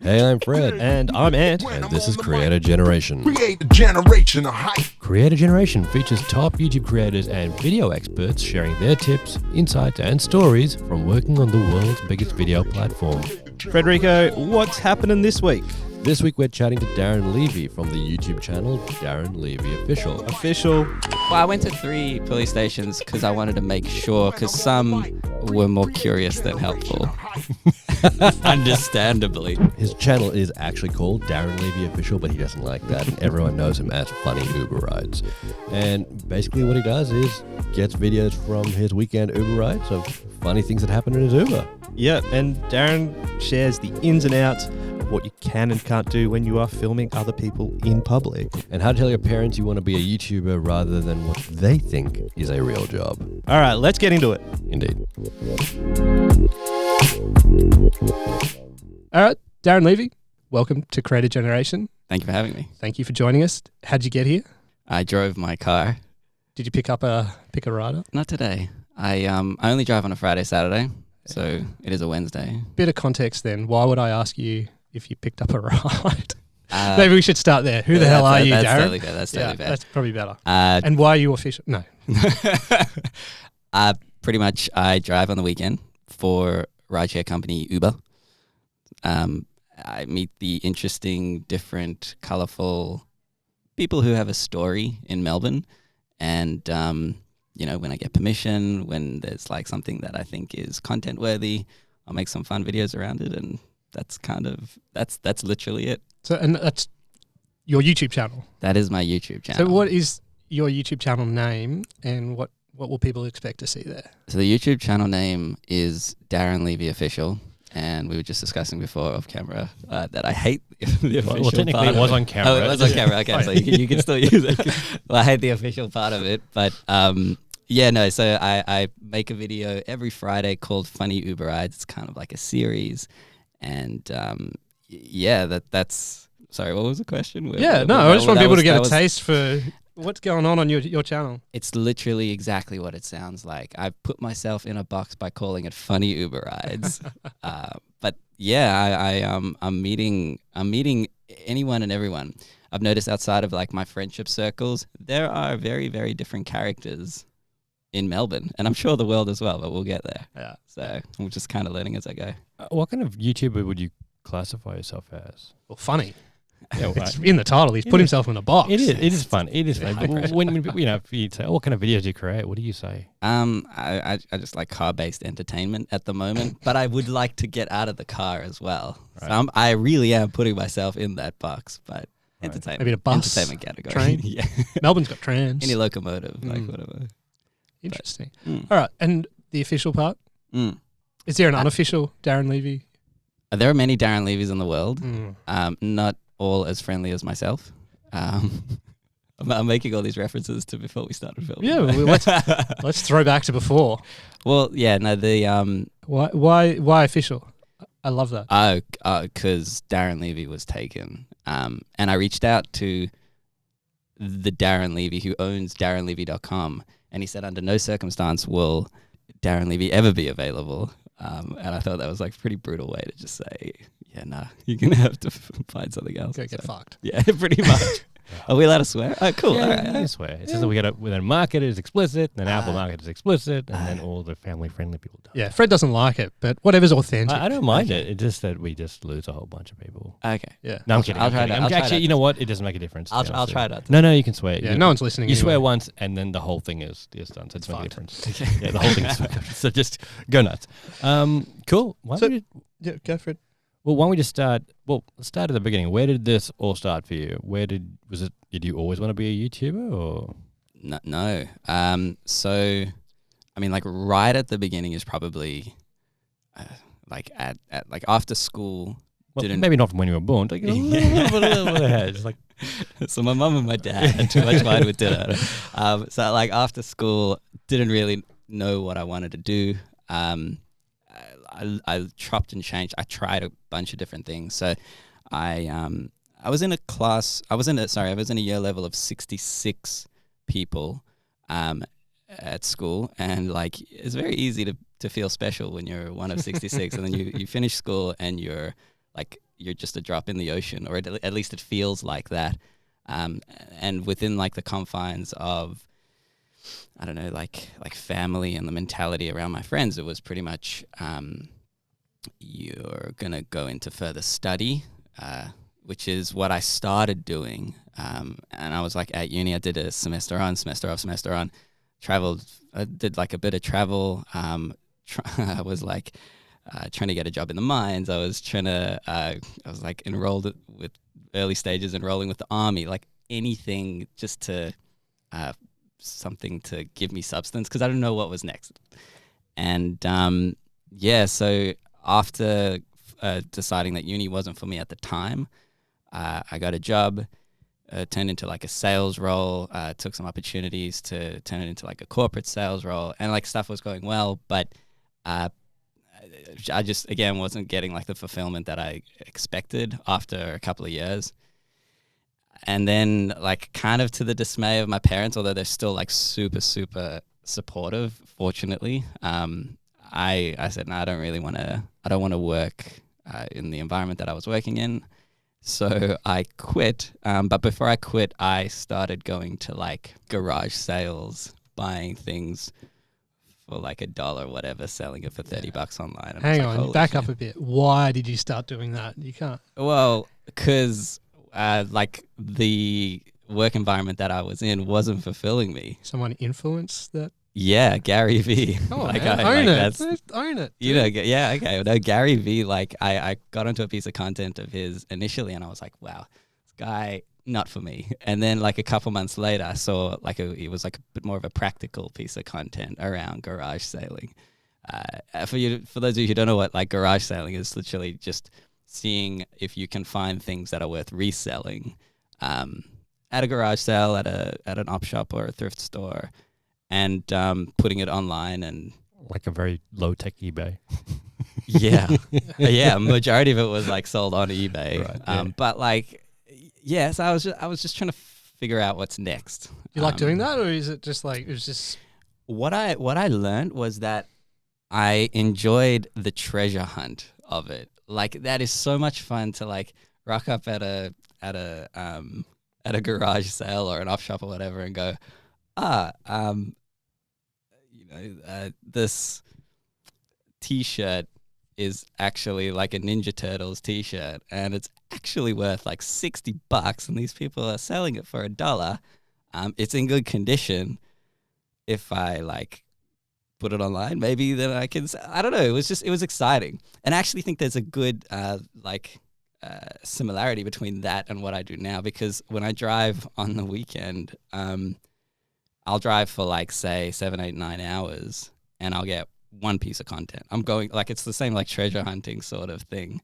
Hey, I'm Fred. And I'm Ant. And this is Creator Generation. Create a generation of hype. Creator Generation features top YouTube creators and video experts sharing their tips, insights, and stories from working on the world's biggest video platform. Frederico, what's happening this week? This week we're chatting to Darren Levy from the YouTube channel Darren Levy Official. Well, I went to 3 police stations because I wanted to make sure, because some were more curious than helpful. Understandably. His channel is actually called Darren Levy Official, but he doesn't like that, and everyone knows him as Funny Uber Rides. And basically what he does is gets videos from his weekend Uber rides of funny things that happen in his Uber. Yeah, and Darren shares the ins and outs of what you can and can't do when you are filming other people in public. And how to tell your parents you want to be a YouTuber rather than what they think is a real job. All right, let's get into it. Indeed. All right, Darren Levy, welcome to Creator Generation. Thank you for having me. Thank you for joining us. How'd you get here? I drove my car. Did you pick a ride up? Not today. I only drive on a Friday, Saturday, so it is a Wednesday. Bit of context then. Why would I ask you if you picked up a ride? Maybe we should start there. Who the hell are you, that's Darren? Totally fair. That's totally fair. That's probably better. And why are you official? No. Pretty much I drive on the weekend for rideshare company Uber. I meet the interesting, different, colourful people who have a story in Melbourne. And, when I get permission, when there's like something that I think is content worthy, I'll make some fun videos around it. And that's that's literally it. So, and that's your YouTube channel. That is my YouTube channel. So what is your YouTube channel name and what will people expect to see there? So the YouTube channel name is Darren Levy Official. And we were just discussing before off camera that I hate the official Well, technically part it was of on camera. Oh, it was on camera. Okay, so you can still use it. Well, I hate the official part of it. But so I make a video every Friday called Funny Uber Rides. It's kind of like a series. And that's... Sorry, what was the question? I just want people to get a taste for what's going on your channel. It's literally exactly what it sounds like. I put myself in a box by calling it Funny Uber Rides. But yeah, I'm meeting anyone and everyone. I've noticed outside of like my friendship circles, there are very, very different characters in Melbourne, and I'm sure the world as well, but we'll get there. Yeah. So I'm just kind of learning as I go. What kind of YouTuber would you classify yourself as? Well, funny. Yeah, it's in the title. He's put himself in a box. It is fun. It is fun. But when if you say, what kind of videos do you create? What do you say? I just like car-based entertainment at the moment, but I would like to get out of the car as well. Right. So I really am putting myself in that box, but entertainment. Maybe a bus, entertainment category. Train. Yeah. Melbourne's got trams. Any locomotive, like whatever. Interesting. All right, and the official part? Is there an unofficial Darren Levy? There are many Darren Levys in the world. Not all as friendly as myself. I'm making all these references to before we started filming. Yeah, let's throw back to before. Well, yeah, no, why official? I love that. Because Darren Levy was taken, and I reached out to the Darren Levy who owns DarrenLevy.com, and he said under no circumstance will Darren Levy ever be available. And I thought that was like a pretty brutal way to just say, yeah, nah, you're going to have to find something else. Go get fucked. Yeah, pretty much. Are we allowed to swear? Oh, cool. Yeah, all right. you can swear. It says that we then market it as explicit, then Apple market is explicit, and then all the family-friendly people don't. Yeah, Fred doesn't like it, but whatever's authentic. I don't mind it. It's just that we just lose a whole bunch of people. Okay. Yeah. No, I'm kidding. I'll try that. Actually, you know what? It doesn't make a difference. I'll try that. No, you can swear. Yeah, no one's listening. You anyway. swear once, and then the whole thing is done. So it's make a difference. Yeah, the whole thing is so just go nuts. Cool. Yeah, go for it. Well, why don't we just start? Well, start at the beginning. Where did this all start for you? Did you always want to be a YouTuber or? No. So, I mean, like right at the beginning is probably like at like after school. Well, maybe not from when you were born. Like a little bit ahead. Just like so, my mum and my dad had too much fun with dinner. So, like after school, didn't really know what I wanted to do. I chopped and changed. I tried a bunch of different things. So I was in a class. I was in a year level of 66 people at school, and like it's very easy to feel special when you're one of 66, and then you finish school and you're like you're just a drop in the ocean, or at least it feels like that. And within like the confines of, I don't know, like family and the mentality around my friends, it was pretty much you're gonna go into further study, which is what I started doing. And I was like at uni, I did a semester on, semester off, semester on. Traveled, I did like a bit of travel. I was like trying to get a job in the mines. I was like enrolled with early stages, enrolling with the army, like anything just to something to give me substance, because I didn't know what was next. And so after deciding that uni wasn't for me at the time, I got a job. Turned into like a sales role, took some opportunities to turn it into like a corporate sales role, and like stuff was going well, but I just, again, wasn't getting like the fulfillment that I expected after a couple of years. And then like kind of to the dismay of my parents, although they're still like super, super supportive, fortunately, I said, no, I don't want to work in the environment that I was working in. So I quit, but before I quit, I started going to like garage sales, buying things for like $1 or whatever, selling it for $30 online. And Hang on, back up a bit. Why did you start doing that? You can't. Well, because like the work environment that I was in wasn't fulfilling me. Someone influenced that? Yeah, Gary V. Oh, like, man, own it. Own it. You know, yeah, okay. No, Gary V, like I got onto a piece of content of his initially, and I was like, wow, this guy, not for me. And then like a couple months later, I saw like it was like a bit more of a practical piece of content around garage sailing. For those of you who don't know what like garage sailing is, literally just seeing if you can find things that are worth reselling at a garage sale, at an op shop or a thrift store, and putting it online. And like a very low tech eBay. yeah, majority of it was like sold on eBay. Right, yeah. But like, so I was just trying to figure out what's next. You like doing that, or is it just like, it was just... What I learned was that I enjoyed the treasure hunt of it. Like that is so much fun to like rock up at a garage sale or an off shop or whatever and go, this T-shirt is actually like a Ninja Turtles T-shirt, and it's actually worth like $60, and these people are selling it for $1. It's in good condition. If I like put it online, maybe then I can. I don't know. It was exciting, and I actually think there's a good similarity between that and what I do now, because when I drive on the weekend, I'll drive for like say 7, 8, 9 hours, and I'll get one piece of content. I'm going like, it's the same like treasure hunting sort of thing.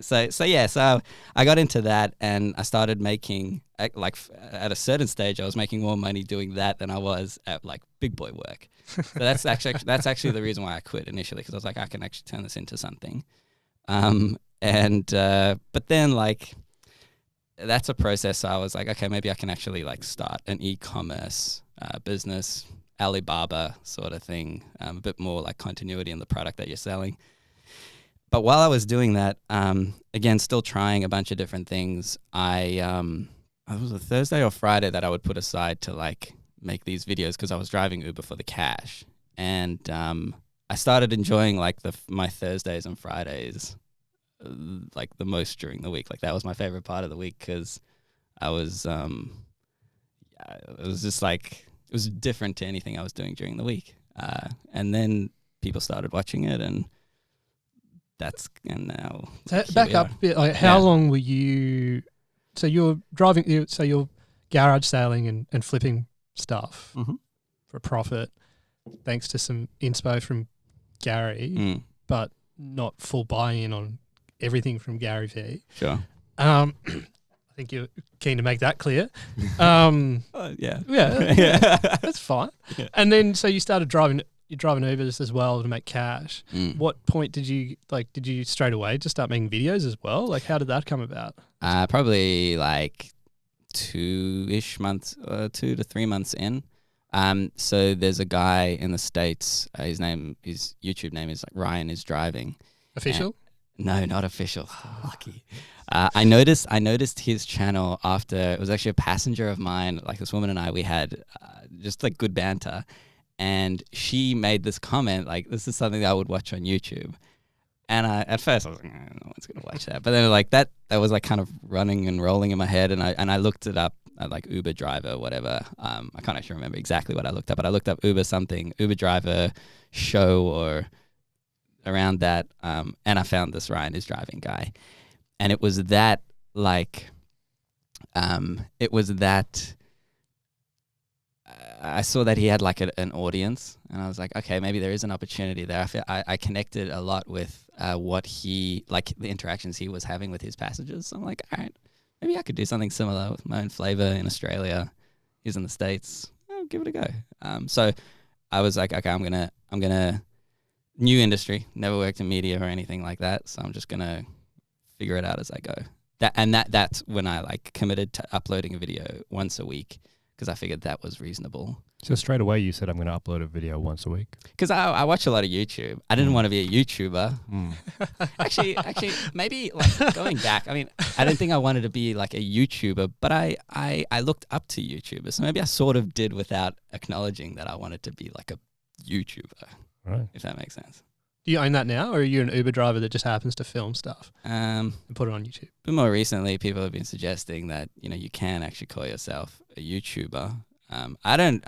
So I got into that, and I started making like at a certain stage, I was making more money doing that than I was at like big boy work. So that's actually the reason why I quit initially, because I was like, I can actually turn this into something. But then like that's a process. So I was like, okay, maybe I can actually like start an e-commerce business, Alibaba sort of thing, a bit more like continuity in the product that you're selling. But while I was doing that, again, still trying a bunch of different things, it was a Thursday or Friday that I would put aside to like make these videos, because I was driving Uber for the cash. And I started enjoying like my Thursdays and Fridays like the most during the week. Like that was my favorite part of the week, because I was, it was just like, it was different to anything I was doing during the week. And then people started watching it, and now. So back up a bit. Like, how long were you? So you're driving. So you're garage sailing and flipping stuff for profit, thanks to some inspo from Gary, but not full buy-in on everything from Gary V. Sure. I think you're keen to make that clear. Yeah, that's fine. Yeah. And then so you started driving. You're driving Ubers as well to make cash. What point did you straight away just start making videos as well? Like, how did that come about? Probably like 2 to 3 months in. So there's a guy in the States, his YouTube name is like Ryan is Driving. Official? No, not official. Lucky. I noticed his channel after it was actually a passenger of mine. Like this woman and I, we had just like good banter, and she made this comment like, "This is something that I would watch on YouTube." And at first I was like, no one's gonna watch that. But then like that was like kind of running and rolling in my head, and I looked it up, like Uber driver, whatever. I can't actually remember exactly what I looked up, but I looked up Uber driver show or around that, and I found this Ryan is Driving guy, and it was that like, I saw that he had like an audience, and I was like, okay, maybe there is an opportunity there. I connected a lot with what he, like the interactions he was having with his passengers. So I'm like, all right, maybe I could do something similar with my own flavor in Australia. He's in the States. I'll give it a go. So I was like, okay, I'm gonna new industry, never worked in media or anything like that. So I'm just gonna figure it out as I go. That's when I like committed to uploading a video once a week, because I figured that was reasonable. So straight away you said, I'm going to upload a video once a week? Because I watch a lot of YouTube. I didn't want to be a YouTuber. Actually, maybe like going back, I mean, I don't think I wanted to be like a YouTuber, but I looked up to YouTubers. So maybe I sort of did without acknowledging that I wanted to be like a YouTuber, Right. if that makes sense. Do you own that now, or are you an Uber driver that just happens to film stuff and put it on YouTube? But more recently, people have been suggesting that, you know, you can actually call yourself a YouTuber. I'm on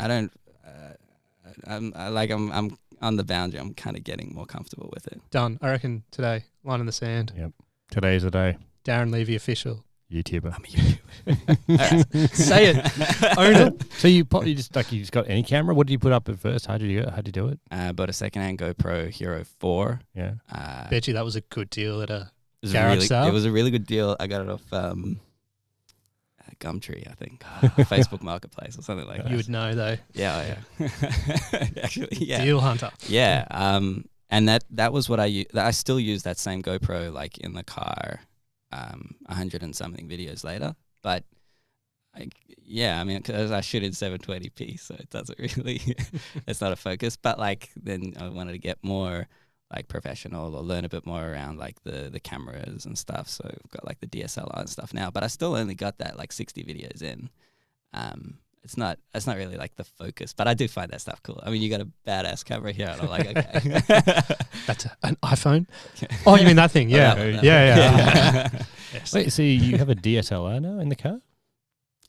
the boundary. I'm kind of getting more comfortable with it. Done. I reckon today, line in the sand. Yep. Today's the day. Darren Levy official. YouTuber. I'm a YouTuber. All right. Say it. Own it. So you just got any camera? What did you put up at first? How'd you do it? Bought a secondhand GoPro Hero 4. Yeah. Bet you that was a good deal at a It was garage sale. It was a really good deal. I got it off Gumtree, I think, Facebook Marketplace or something like that. You would know though. Yeah. Actually, yeah. Deal hunter. Yeah. And that was what I still use that same GoPro like in the car, 100 and something videos later. But I mean, because I shoot in 720p, so it doesn't really, it's not a focus. But like, then I wanted to get more like professional or learn a bit more around like the cameras and stuff. So I've got like the DSLR and stuff now, but I still only got that like 60 videos in. It's not really like the focus, but I do find that stuff cool. I mean, you got a badass camera here, and I'm like, okay. That's an iPhone? Oh, you mean that thing? Yeah. That Yeah. Yes. Wait, so you have a DSLR now in the car?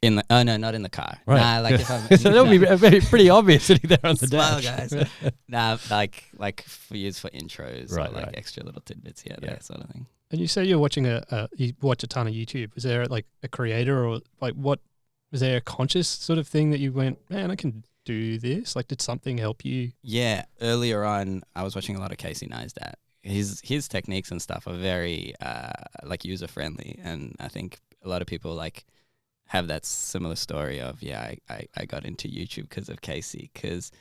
No, not in the car. Right. Nah, like if I'm So that would be pretty obvious sitting there on the Smile, dash. guys. Nah, like for use for intros, Right, or like right. extra little tidbits here, Yeah. that sort of thing. And you say you're watching you watch a ton of YouTube. Is there like a creator or like what, was there a conscious sort of thing that you went, man, I can do this? Like, did something help you? Yeah, earlier on, I was watching a lot of Casey Neistat. His techniques and stuff are very like user friendly, and I think a lot of people like have that similar story of I got into YouTube because of Casey, because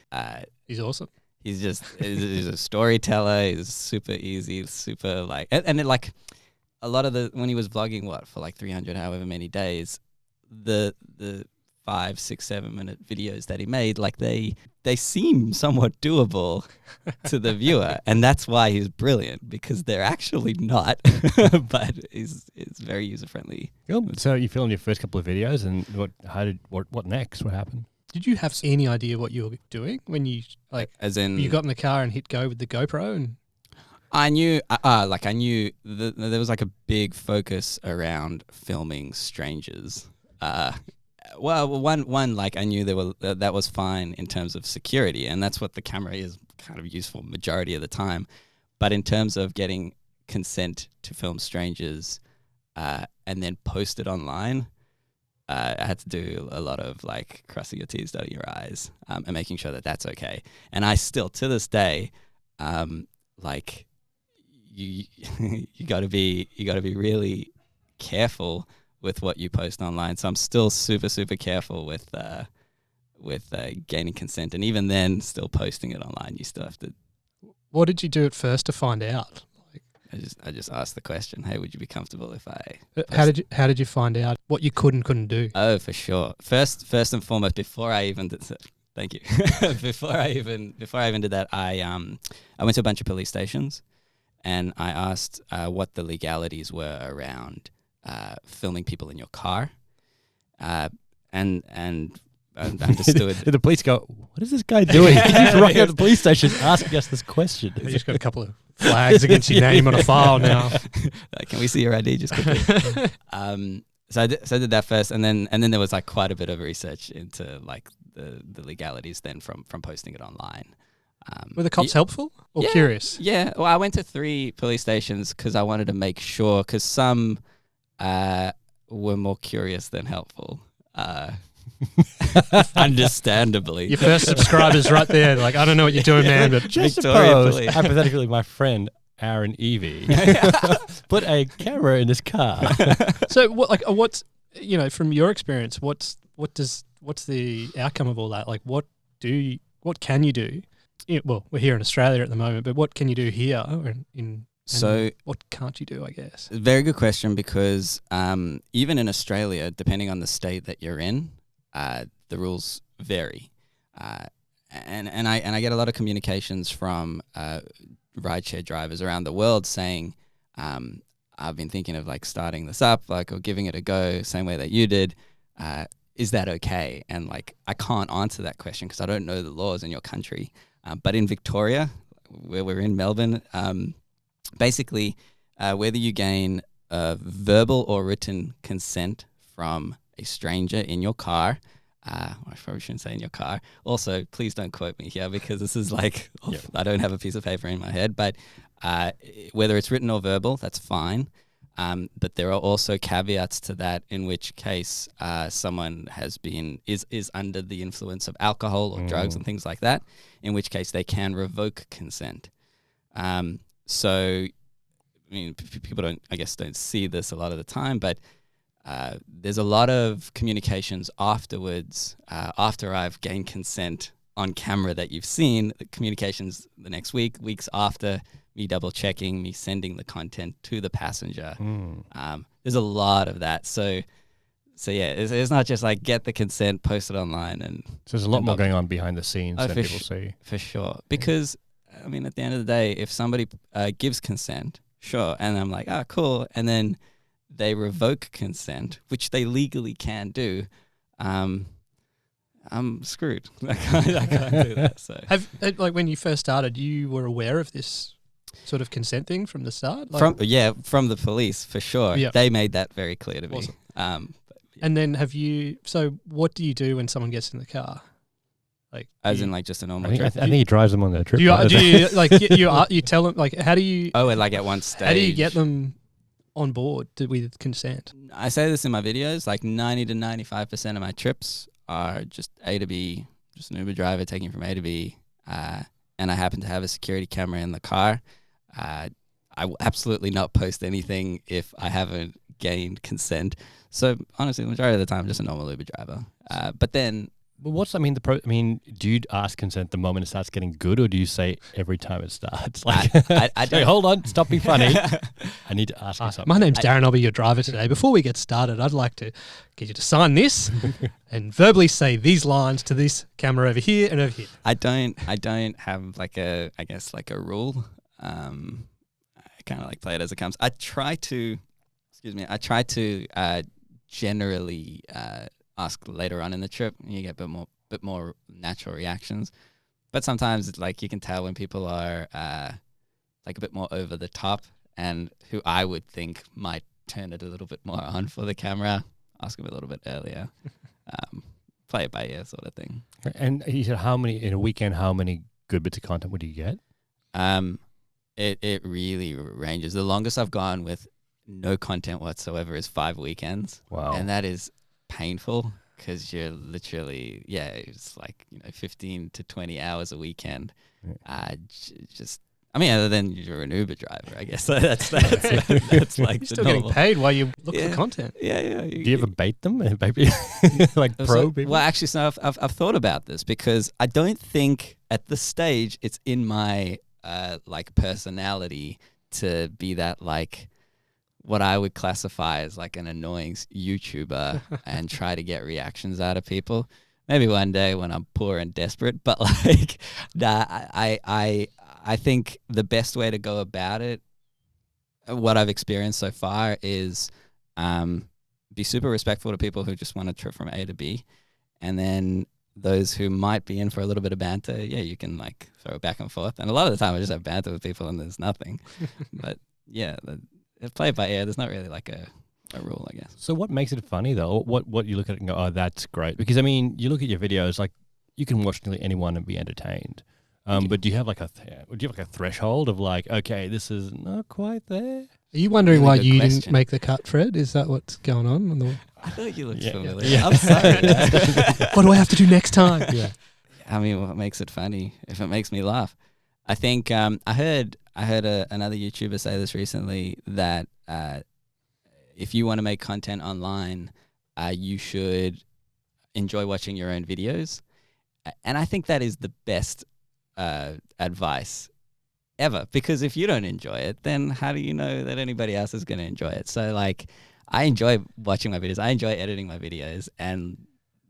He's awesome. he's a storyteller. He's super easy, super like, and it, like a lot of when he was vlogging for like 300 however many days, the 5, 6, 7 minute videos that he made, like they seem somewhat doable to the viewer, and that's why he's brilliant, because they're actually not, but it's very user friendly. Cool. So you filmed your first couple of videos, and what next? What happened? Did you have any idea what you were doing when you like? As in, You got in the car and hit go with the GoPro, and I knew there was like a big focus around filming strangers. Well, one like I knew that was fine in terms of security, and that's what the camera is kind of used for majority of the time. But in terms of getting consent to film strangers and then post it online, I had to do a lot of like crossing your T's, dotting your I's, and making sure that that's okay. And I still, to this day, like you got to be really careful with what you post online. So I'm still super, super careful with gaining consent, and even then, still posting it online. You still have to. what did you do at first to find out? Like, I just asked the question. Hey, would you be comfortable if I? how did you find out what you could and couldn't do? Oh, for sure. First and foremost, before I even did, thank you. before I even did that, I went to a bunch of police stations, and I asked what the legalities were around filming people in your car, and understood. Did the police go, what is this guy doing? He's just running out of the police station asking us this question. You just got a couple of flags against your name on a file now. Can we see your ID just quickly? So I did that first, and then there was like quite a bit of research into like the legalities then from posting it online. Were the cops helpful or curious? Yeah. Well, I went to 3 police stations because I wanted to make sure, because some were more curious than helpful. Understandably. Your first subscriber's right there. Like, I don't know what you're doing, man, but Just Victoria suppose, Police. hypothetically, my friend Aaron Evie put a camera in his car. so what's from your experience, what's the outcome of all that? Like, what can you do? Well, we're here in Australia at the moment, but what can you do here? So what can't you do, I guess? Very good question, because even in Australia, depending on the state that you're in, the rules vary. And I get a lot of communications from rideshare drivers around the world saying, I've been thinking of like starting this up, like, or giving it a go, same way that you did. Is that okay? And like, I can't answer that question because I don't know the laws in your country. But in Victoria, where we're in Melbourne, basically, whether you gain verbal or written consent from a stranger in your car, I probably shouldn't say in your car. Also, please don't quote me here because this is like, I don't have a piece of paper in my head, but whether it's written or verbal, that's fine. But there are also caveats to that, in which case someone is under the influence of alcohol or drugs and things like that, in which case they can revoke consent. So, I mean, people don't see this a lot of the time, but there's a lot of communications afterwards, after I've gained consent on camera that you've seen, the communications the next weeks after, me double checking, me sending the content to the passenger. There's a lot of that. So yeah, it's not just like get the consent, post it online. And So there's a lot more going on behind the scenes than people see. For sure. Because, I mean, at the end of the day, if somebody gives consent, sure, and I'm like, oh, cool, and then they revoke consent, which they legally can do, I'm screwed. I can't do that. So Like when you first started, you were aware of this sort of consent thing from the start? Like, from the police, for sure. Yeah. They made that very clear to me. Awesome. And then so what do you do when someone gets in the car? Like, as in like just a normal I think, trip? I think he drives them on their trip. do you like you tell them, like, how do you? Oh, and like at one stage. How do you get them on board with consent? I say this in my videos, like 90 to 95% of my trips are just A to B, just an Uber driver taking from A to B, and I happen to have a security camera in the car. I will absolutely not post anything if I haven't gained consent. So honestly, the majority of the time, I'm just a normal Uber driver. But then... But do you ask consent the moment it starts getting good, or do you say every time it starts? Like, I say, hold on, stop being funny. I need to ask you something. My name's Darren. I'll be your driver today. Before we get started, I'd like to get you to sign this and verbally say these lines to this camera over here and over here. I don't have like a rule. I kind of like play it as it comes. I try to generally ask later on in the trip. You get a bit more natural reactions, but sometimes it's like you can tell when people are like a bit more over the top, and who I would think might turn it a little bit more on for the camera. Ask them a little bit earlier. Play it by ear, sort of thing. And he said, how many good bits of content would you get? It really ranges. The longest I've gone with no content whatsoever is 5 weekends. Wow. And that is painful because you're literally, it's like, 15 to 20 hours a weekend. Other than you're an Uber driver, I guess. That's like You're the still normal. getting paid while you look for content. Yeah. Do you ever bait them? Like pro people? Well, actually, so I've thought about this because I don't think at this stage it's in my like personality to be that like what I would classify as like an annoying YouTuber and try to get reactions out of people. Maybe one day when I'm poor and desperate, but like, I think the best way to go about it what I've experienced so far is be super respectful to people who just want a trip from A to B, and then those who might be in for a little bit of banter, yeah, you can like throw it back and forth. And a lot of the time I just have banter with people and there's nothing. But yeah, play it by ear. There's not really like a rule, I guess. So what makes it funny though? What you look at it and go, oh, that's great? Because I mean, you look at your videos, like you can watch nearly anyone and be entertained. But do you have like a threshold of like, okay, this is not quite there? Are you wondering Really why good you question. didn't make the cut, Fred? Is that what's going on? I thought you looked Yeah. familiar. Yeah. I'm sorry. What do I have to do next time? Yeah. I mean, what makes it funny? If it makes me laugh, I think I heard another YouTuber say this recently that if you want to make content online, you should enjoy watching your own videos, and I think that is the best advice ever, because if you don't enjoy it, then how do you know that anybody else is going to enjoy it? So like, I enjoy watching my videos. I enjoy editing my videos, and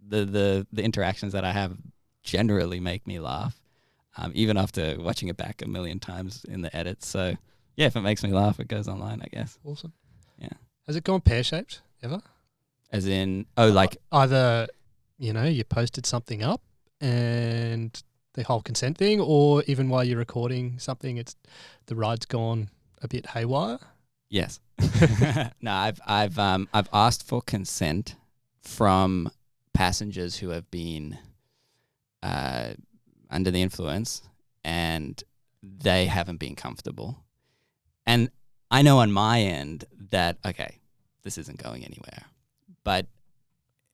the interactions that I have generally make me laugh, even after watching it back a million times in the edits. So yeah, if it makes me laugh, it goes online, I guess. Awesome. Yeah. Has it gone pear-shaped ever? As in, like Either, you posted something up and the whole consent thing, or even while you're recording something, the ride's gone a bit haywire. yes. No, I've asked for consent from passengers who have been under the influence, and they haven't been comfortable. And I know on my end that, okay, this isn't going anywhere. But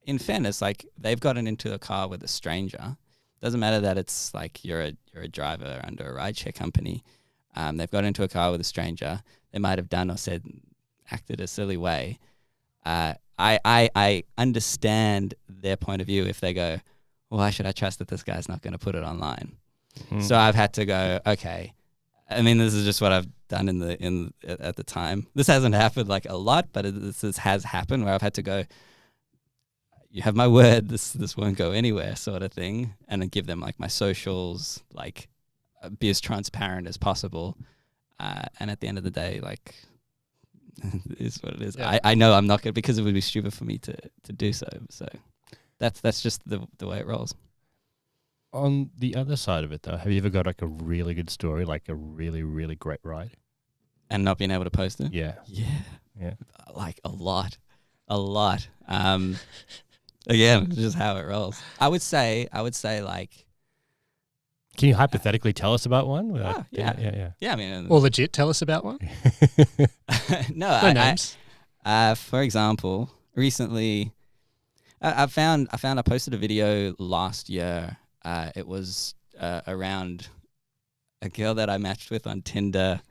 in fairness, like, they've gotten into a car with a stranger. Doesn't matter that it's like you're a driver under a rideshare company. They've got into a car with a stranger. They might have done or acted a silly way. I understand their point of view if they go, why should I trust that this guy's not going to put it online? Mm-hmm. So I've had to go, okay. I mean, this is just what I've done at the time. This hasn't happened like a lot, but this has happened where I've had to go, you have my word, this won't go anywhere, sort of thing, and then give them like my socials, like be as transparent as possible. And at the end of the day, like, it is what it is. Yeah. I know I'm not going to, because it would be stupid for me to do so. So that's just the way it rolls. On the other side of it though, have you ever got like a really good story, like a really, really great ride? And not being able to post it? Yeah. Yeah. Like a lot. Again, just how it rolls. I would say like, Can you hypothetically tell us about one? Yeah. I mean, Or legit, tell us about one. no, No names. For example, recently, I posted a video last year. It was around a girl that I matched with on Tinder,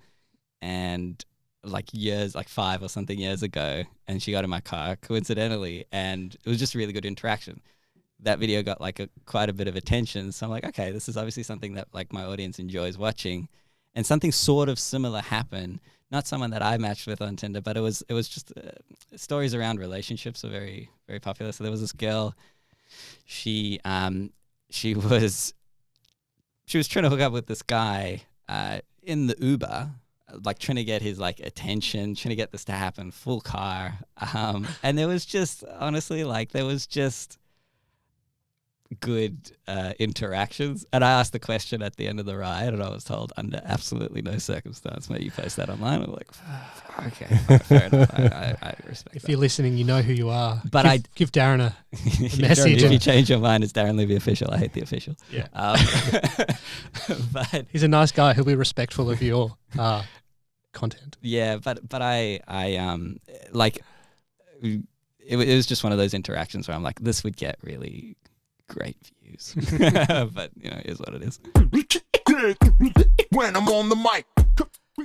and like 5 or something years ago, and she got in my car coincidentally, and it was just a really good interaction. That video got like quite a bit of attention, so I'm like, okay, this is obviously something that like my audience enjoys watching. And something sort of similar happened. Not someone that I matched with on Tinder, but it was just stories around relationships are very, very popular. So there was this girl. She was trying to hook up with this guy in the Uber, like trying to get his like attention, trying to get this to happen, full car. And there was just good interactions. And I asked the question at the end of the ride, and I was told, under absolutely no circumstance may you post that online. I'm like, okay, fair enough. I respect If that. you're listening, you know who you are. But give Darren a message. If you change your mind, it's Darren Levy official. I hate the official. Yeah. But He's a nice guy. He'll be respectful of your content. yeah, but I like it was just one of those interactions where I'm like, this would get really great views. But it is what it is. When I'm on the mic.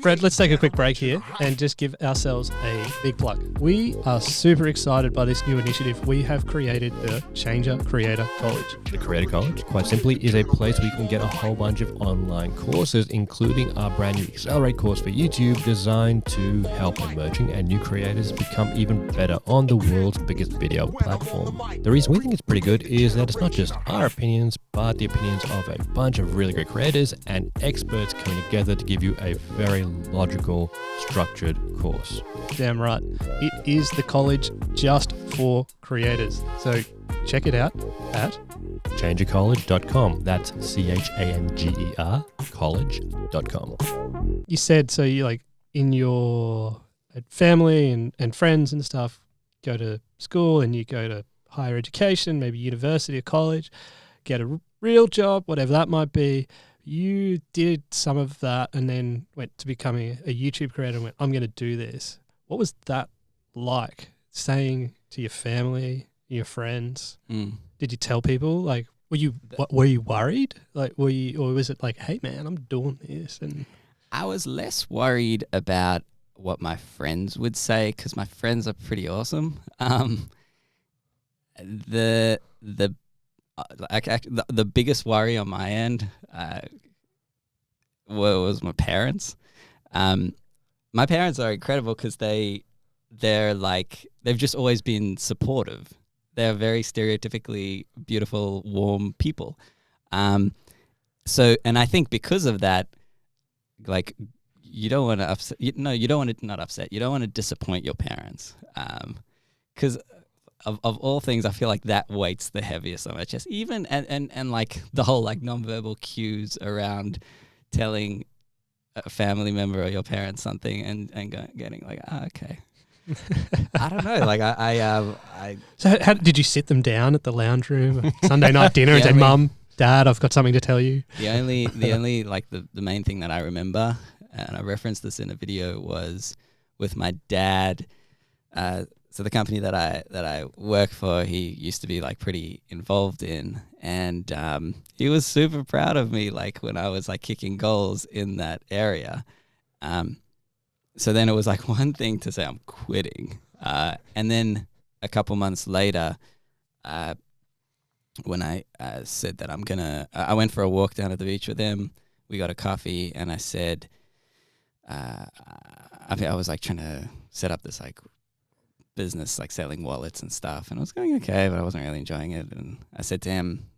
Fred, let's take a quick break here and just give ourselves a big plug. We are super excited by this new initiative. We have created the Changer Creator College. The Creator College, quite simply, is a place where you can get a whole bunch of online courses, including our brand new Accelerate course for YouTube, designed to help emerging and new creators become even better on the world's biggest video platform. The reason we think it's pretty good is that it's not just our opinions, but the opinions of a bunch of really great creators and experts coming together to give you a very very logical, structured course. Damn right. It is the college just for creators. So check it out at changercollege.com. That's CHANGER college.com. You said, so you like in your family and friends and stuff go to school and you go to higher education, maybe university or college, get a real job, whatever that might be. You did some of that and then went to becoming a YouTube creator and went, I'm going to do this. What was that like, saying to your family, your friends? Did you tell people? Like, were you worried? Like, or was it like, hey man, I'm doing this? And I was less worried about what my friends would say because my friends are pretty awesome. The biggest worry on my end was my parents. My parents are incredible because they're like, they've just always been supportive. They're very stereotypically beautiful, warm people. So, and I think because of that, like, you don't want to upset. You don't want to not upset. You don't want to disappoint your parents. Because of all things, I feel like that weight's the heaviest on my chest. Even and like the whole like nonverbal cues around telling a family member or your parents something and getting like, okay. I don't know. Like I. So how did you sit them down at the lounge room Sunday night dinner and say, Mum, Dad, I've got something to tell you? The only like the main thing that I remember, and I referenced this in a video, was with my dad. So the company that I work for, he used to be like pretty involved in, and he was super proud of me, like when I was like kicking goals in that area. So then it was like one thing to say I'm quitting, and then a couple months later, when I said that I went for a walk down at the beach with him. We got a coffee, and I said, I was like trying to set up this like business, like selling wallets and stuff, and it was going okay, but I wasn't really enjoying it. And I said to him,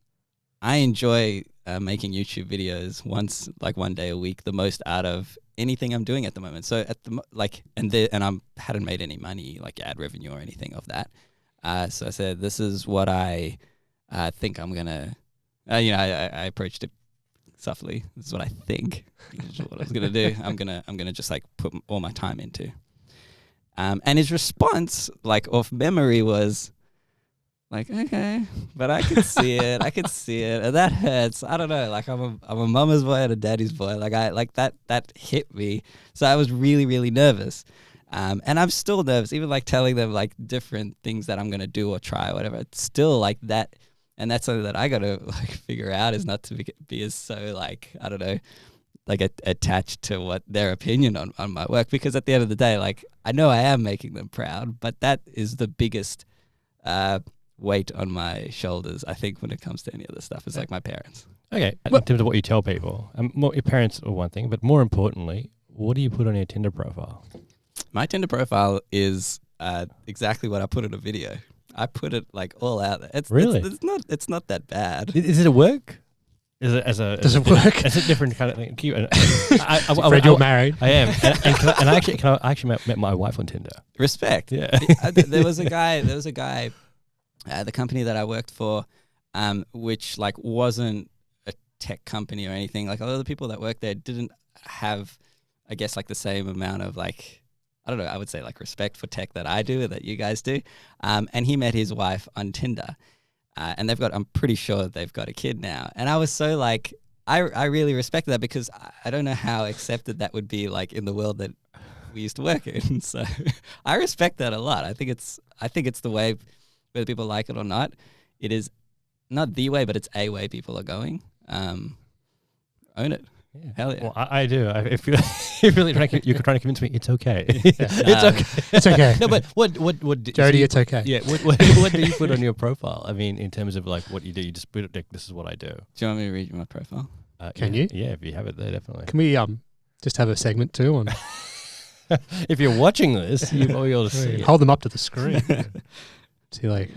I enjoy making YouTube videos one day a week, the most out of anything I'm doing at the moment. So at the and I hadn't made any money, like ad revenue or anything of that. So I said, this is what I think I'm gonna. I approached it softly. This is what I think. This is what I was gonna do. I'm gonna just like put all my time into. And his response, like off memory, was like, okay, but I could see it. I could see it, and that hurts. I don't know. Like I'm a mama's boy and a daddy's boy. Like that hit me. So I was really, really nervous. And I'm still nervous, even like telling them like different things that I'm gonna do or try or whatever. It's still like that, and that's something that I gotta like figure out, is not to be as so like, I don't know, like attached to what their opinion on my work, because at the end of the day, like I know I am making them proud, but that is the biggest weight on my shoulders, I think, when it comes to any other stuff. It's like my parents. Okay, in terms of what you tell people, your parents are one thing, but more importantly, what do you put on your Tinder profile? My Tinder profile is exactly what I put in a video. I put it like all out there. It's not that bad. Is it a work? Does it work? It's a different kind of thing. I read you're married. I am, and I actually met my wife on Tinder. Respect. Yeah. There was a guy. The company that I worked for, which like wasn't a tech company or anything. Like a lot of the people that worked there didn't have, I guess, like the same amount of like, I don't know, I would say like respect for tech that I do, that you guys do. And he met his wife on Tinder. And I'm pretty sure they've got a kid now. And I was so like, I really respected that, because I don't know how accepted that would be like in the world that we used to work in. So I respect that a lot. I think it's the way, whether people like it or not. It is not the way, but it's a way people are going. Own it. Yeah. Hell yeah. Well, I do. I feel you're really you're trying to convince me it's okay. It's okay. It's okay. No, but what Jody, it's okay. Yeah. What do you put on your profile? I mean, in terms of like what you do, you just put it like, this is what I do. Do you want me to read you my profile? Can you? Yeah, if you have it there, definitely. Can we just have a segment too on? If you're watching this, you've all able to see it. Hold them up to the screen. See, like,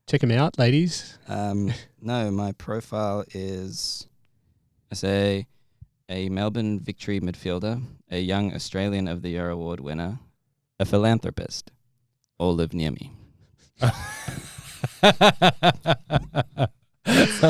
check them out, ladies. No, my profile is, I say, a Melbourne Victory midfielder, a young Australian of the Year award winner, a philanthropist, all live near me. That's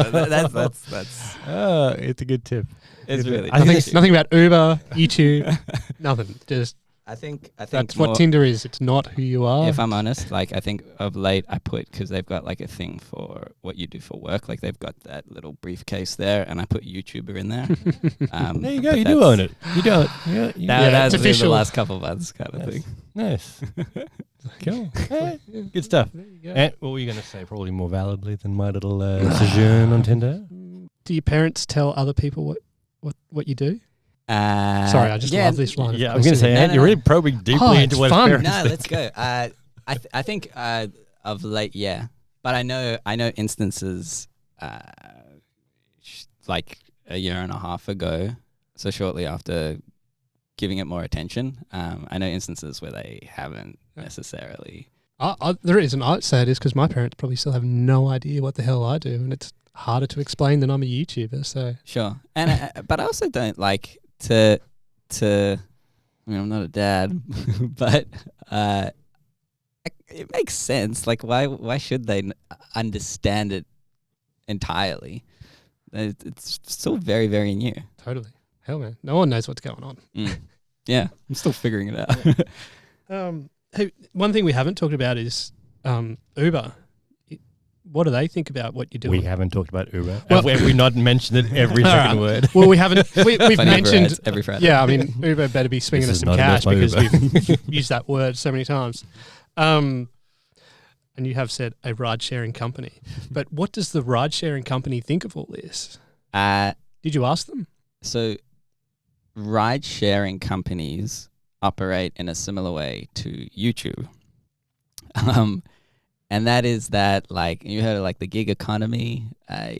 it's a good tip. it's really. Nothing about Uber, YouTube, nothing. Just I think that's more, what Tinder is. It's not who you are. if I'm honest, like I think of late I put, because they've got like a thing for what you do for work, like they've got that little briefcase there, and I put YouTuber in there. There you go. but You do that's- own it. You do it. Yeah, That's it's been the official. last couple of months kind of thing. nice. Cool. Good stuff. There you go. And what were you going to say? Probably more validly than my little sojourn on Tinder. Do your parents tell other people what you do? Sorry, I just love this line. Yeah, I was going to say, No, Ant, no, you're no. really probing deeply Oh, into it's what fun. parents No, think. let's go. I think of late, yeah, but I know instances like a year and a half ago, so shortly after giving it more attention, I know instances where they haven't necessarily. The reason I say it is because my parents probably still have no idea what the hell I do, and it's harder to explain than I'm a YouTuber. So Sure, and but I also don't like to. I mean, I'm not a dad, but it makes sense. Like, why should they understand it entirely? It's still very, very new. totally, hell man, no one knows what's going on. Yeah, I'm still figuring it out. Hey, one thing we haven't talked about is Uber. What do they think about what you're doing? We haven't talked about Uber. Well- Have we not mentioned it every second word? Well, we haven't. We've Funny mentioned rides every Friday. Yeah, I mean, Uber better be swinging This us is some not cash about because Uber. we've used that word so many times. And you have said a ride-sharing company. But what does the ride-sharing company think of all this? Did you ask them? So, ride-sharing companies operate in a similar way to YouTube. And that is that, like, you heard of like the gig economy.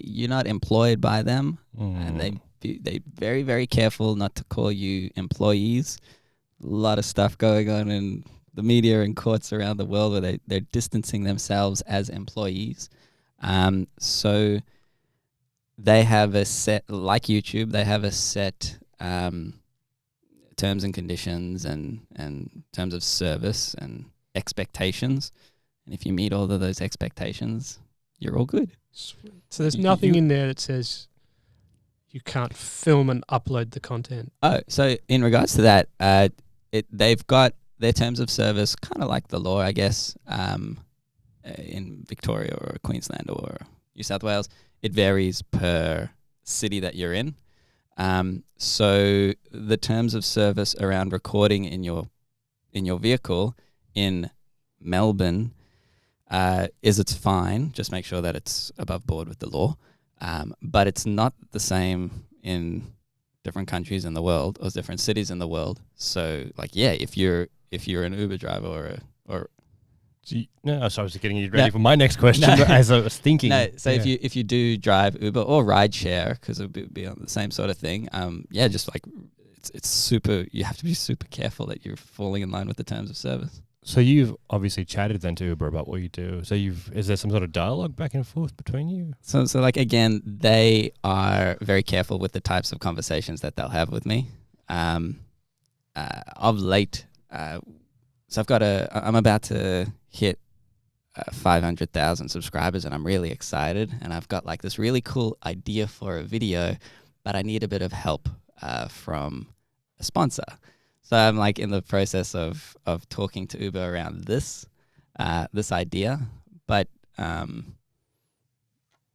You're not employed by them, and they very, very careful not to call you employees. A lot of stuff going on in the media and courts around the world where they're distancing themselves as employees. So they have a set, like YouTube, they have a set terms and conditions and terms of service and expectations. And if you meet all of those expectations, you're all good. Sweet. So there's nothing in there that says you can't film and upload the content. Oh, so in regards to that, they've got their terms of service, kind of like the law, I guess, in Victoria or Queensland or New South Wales. It varies per city that you're in. So the terms of service around recording in your vehicle in Melbourne is it's fine. Just make sure that it's above board with the law. But it's not the same in different countries in the world or different cities in the world. So, like, yeah, if you're an Uber driver or No, so I was getting you ready for my next question as I was thinking. no, so if you do drive Uber or ride share, because it would be on the same sort of thing, yeah, just like it's super. You have to be super careful that you're falling in line with the terms of service. So you've obviously chatted then to Uber about what you do. So is there some sort of dialogue back and forth between you? So like again, they are very careful with the types of conversations that they'll have with me. Of late, so I'm about to hit 500,000 subscribers, and I'm really excited. And I've got like this really cool idea for a video, but I need a bit of help from a sponsor. So I'm like in the process of talking to Uber around this idea, but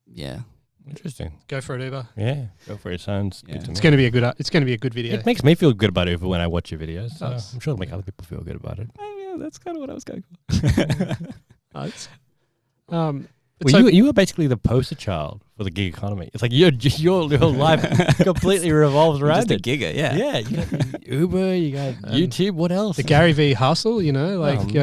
yeah. Interesting. Go for it, Uber. Yeah, go for it. Sounds Yeah. good to me. It's going to be a good. It's going to be a good video. It makes me feel good about Uber when I watch your videos. So Nice. I'm sure it'll make other people feel good about it. Yeah, that's kind of what I was going for. Well, you are basically the poster child for the gig economy. It's like your life completely revolves around Just a it. gigger, yeah. Yeah, you got Uber, you got YouTube. What else? the Gary V hustle, you know, like Oh, you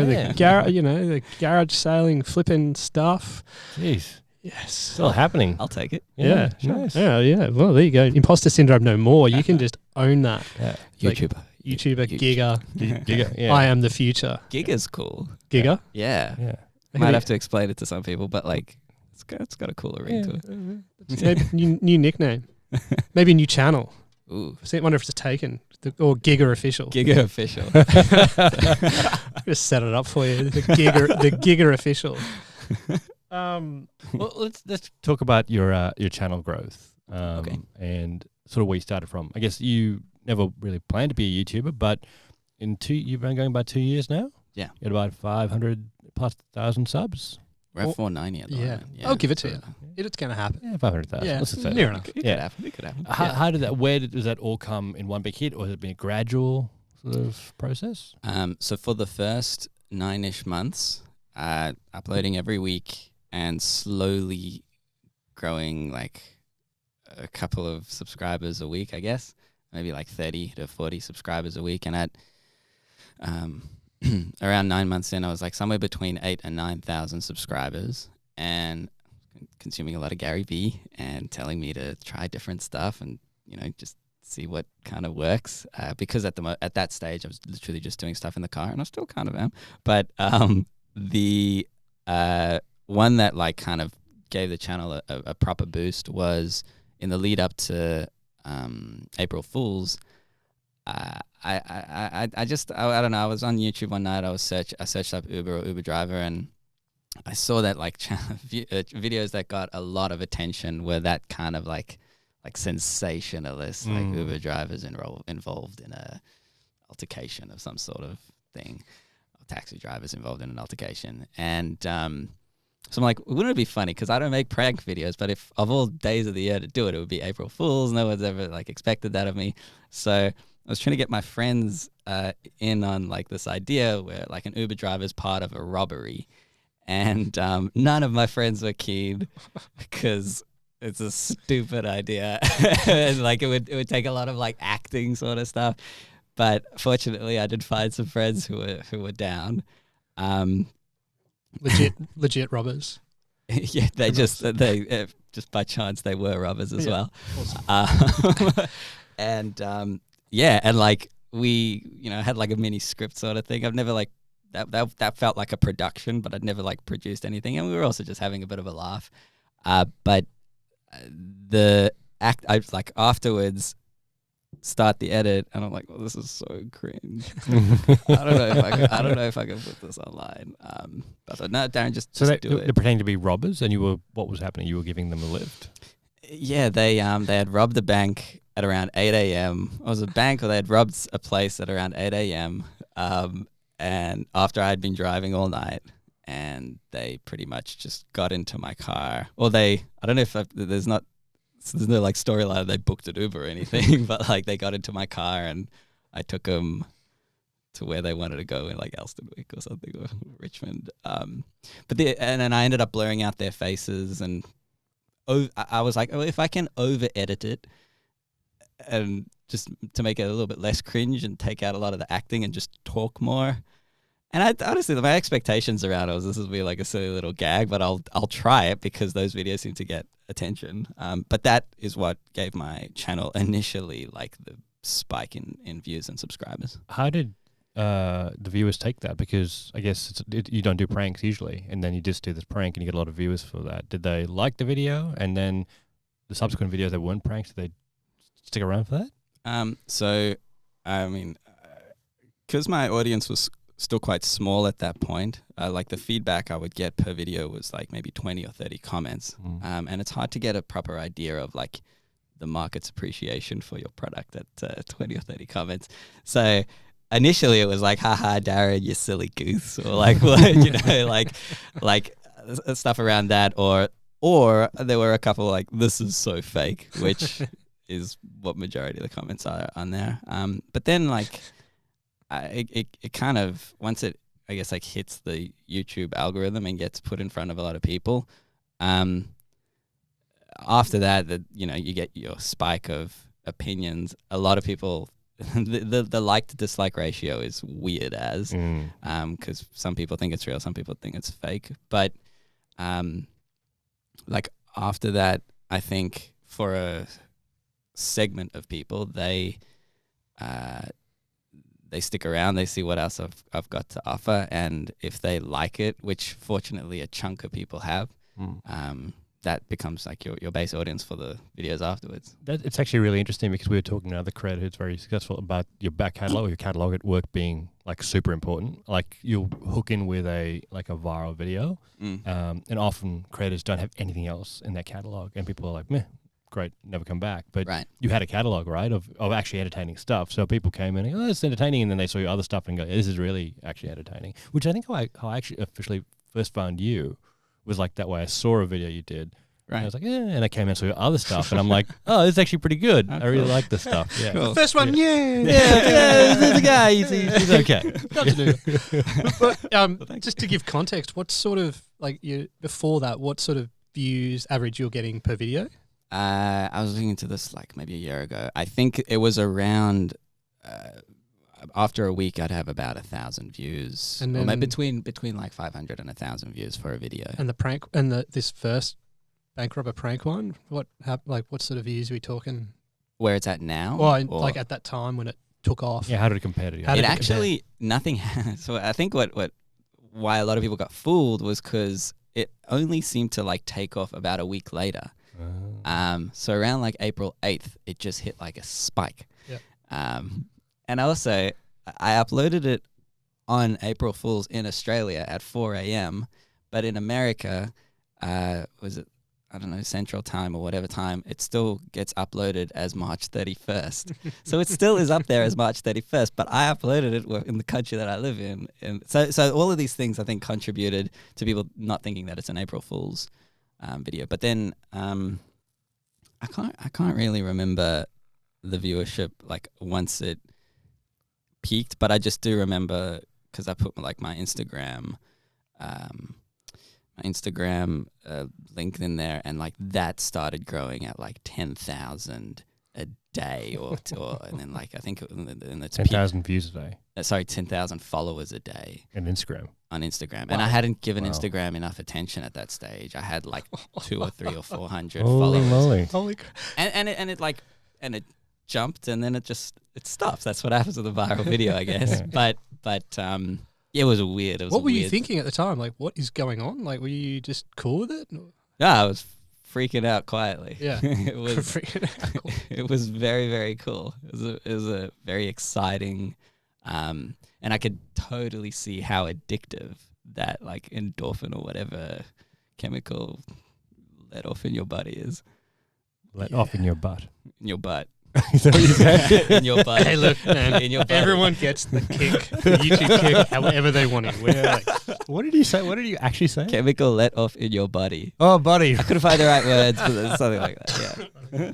know, man. the garage sailing, flipping stuff. Jeez, Yes. still happening. I'll take it. Yeah. nice. Yeah. Well, there you go. Imposter syndrome no more. You can just own that. Yeah. Like YouTuber. YouTuber, Giga. Giga, yeah. I am the future. Giga's cool. Giga. Yeah. Yeah. Might have to explain it to some people, but like it's got a cooler ring to it. Maybe new nickname. Maybe a new channel. Ooh, I wonder if it's taken or Giga Official. Giga Official. Just set it up for you. The Giga Official. Well, let's talk about your channel growth. Okay. And sort of where you started from. I guess you never really planned to be a YouTuber, but you've been going about 2 years now. Yeah. You had about 500,000+ subs. We're at 490 at the Yeah. moment. I'll give it to you. It's going to happen. Yeah, 500,000. Yeah, Let's just say near that. enough. It could happen. It could happen. How did that? Does that all come in one big hit, or has it been a gradual sort of process? So for the first 9-ish months, uploading every week and slowly growing like a couple of subscribers a week, I guess, maybe like 30 to 40 subscribers a week. And at around 9 months in, I was like somewhere between 8,000 and 9,000 subscribers, and consuming a lot of Gary Vee and telling me to try different stuff and, you know, just see what kind of works. Because at that stage, I was literally just doing stuff in the car, and I still kind of am. But the one that like kind of gave the channel a proper boost was in the lead up to April Fool's. I don't know. I was on YouTube one night. I searched up Uber or Uber driver, and I saw that like videos that got a lot of attention were that kind of like sensationalist, like Uber drivers involved in a altercation of some sort of thing, or taxi drivers involved in an altercation, and so I'm like, wouldn't it be funny? Because I don't make prank videos, but if of all days of the year to do it, it would be April Fool's. No one's ever like expected that of me, so I was trying to get my friends in on like this idea where like an Uber driver is part of a robbery, and none of my friends were keen because it's a stupid idea. And like it would take a lot of like acting sort of stuff. But fortunately, I did find some friends who were down. Legit robbers. Yeah, they just by chance they were robbers as well. And yeah, and like we, you know, had like a mini script sort of thing. I've never like that felt like a production, but I'd never like produced anything, and we were also just having a bit of a laugh. But the act, I like afterwards start the edit, and I'm like, well, this is so cringe. I don't know if I can put this online. But I thought, no, Darren, just So do they're it. pretending to be robbers, and what was happening? You were giving them a lift. Yeah, they had robbed a bank at around 8 a.m. It was a bank, or they had robbed a place at around 8 a.m. And after I'd been driving all night, and they pretty much just got into my car. Or I don't know if there's no like storyline they booked an Uber or anything, but like they got into my car and I took them to where they wanted to go in like Elstonwick or something, or Richmond. And then I ended up blurring out their faces, and I was like, oh, if I can over edit it and just to make it a little bit less cringe and take out a lot of the acting and just talk more. And I honestly, my expectations around it was this would be like a silly little gag, but I'll try it because those videos seem to get attention. But that is what gave my channel initially like the spike in views and subscribers. How did the viewers take that? Because I guess you don't do pranks usually, and then you just do this prank and you get a lot of viewers for that. Did they like the video, and then the subsequent videos that weren't pranks, did they stick around for that? So, I mean, because my audience was still quite small at that point, like the feedback I would get per video was like maybe 20 or 30 comments. And it's hard to get a proper idea of like the market's appreciation for your product at 20 or 30 comments. So initially it was like, haha, Darren, you silly goose, or like, what, you know, like stuff around that, or there were a couple like, this is so fake, which is what majority of the comments are on there. But then like, it kind of, once it, I guess, like hits the YouTube algorithm and gets put in front of a lot of people, after that, you know, you get your spike of opinions. A lot of people, the like to dislike ratio is weird as, because some people think it's real, some people think it's fake. But like after that, I think for a segment of people, they stick around, they see what else I've got to offer, and if they like it, which fortunately a chunk of people have, that becomes like your base audience for the videos afterwards. It's actually really interesting because we were talking to another creator who's very successful about your back catalog, your catalog at work being like super important. Like you'll hook in with a viral video, and often creators don't have anything else in their catalog, and people are like, meh, great, never come back. But you had a catalog, right, of actually entertaining stuff. So people came in and oh, it's entertaining, and then they saw your other stuff and go, yeah, this is really actually entertaining. Which I think how I actually officially first found you was like that way. I saw a video you did. Right. And I was like, yeah, and I came and saw your other stuff, and I'm like, oh, this is actually pretty good. I really like this stuff. Yeah. The first one, yeah, the guy, he's okay. Got to do that. But just to give context, what sort of before that, what sort of views average you're getting per video? I was looking into this like maybe a year ago. I think it was around after a week, I'd have about 1,000 views, and then between like 500 and 1,000 views for a video. And the prank and this first bank robber prank one, what sort of views are we talking? Where it's at now? Well, like at that time when it took off. Yeah, how did it compare to you? It actually nothing. So I think why a lot of people got fooled was because it only seemed to like take off about a week later. So around like April 8th, it just hit like a spike. Yeah. And also, I uploaded it on April Fool's in Australia at 4 a.m., but in America, was it, I don't know, Central Time or whatever time, it still gets uploaded as March 31st. So it still is up there as March 31st, but I uploaded it in the country that I live in. And so all of these things, I think, contributed to people not thinking that it's an April Fool's video. But then I can't really remember the viewership like once it peaked, but I just do remember because I put like my Instagram link in there, and like that started growing at like 10,000 a day, and then like I think it's 10,000 views a day. 10,000 followers a day on Instagram. Wow. And I hadn't given Instagram enough attention at that stage. I had like 200 or 300 or 400 followers. Holy crap! And it jumped, and then it stops. That's what happens with a viral video, I guess. But it was weird. What were you thinking at the time? Like, what is going on? Like, were you just cool with it? Yeah, I was freaking out quietly. Yeah, it was freaking out. Cool. It was very, very cool. It was a very exciting, and I could totally see how addictive that like endorphin or whatever chemical let off in your body is. Let off in your butt. In your butt. Is that what you said? In your butt. Hey, look, man, in your butt. Everyone gets the kick, the YouTube kick, however they want it. What did you say? What did you actually say? Chemical let off in your body. Oh, buddy. I couldn't find the right words, but it's something like that, yeah.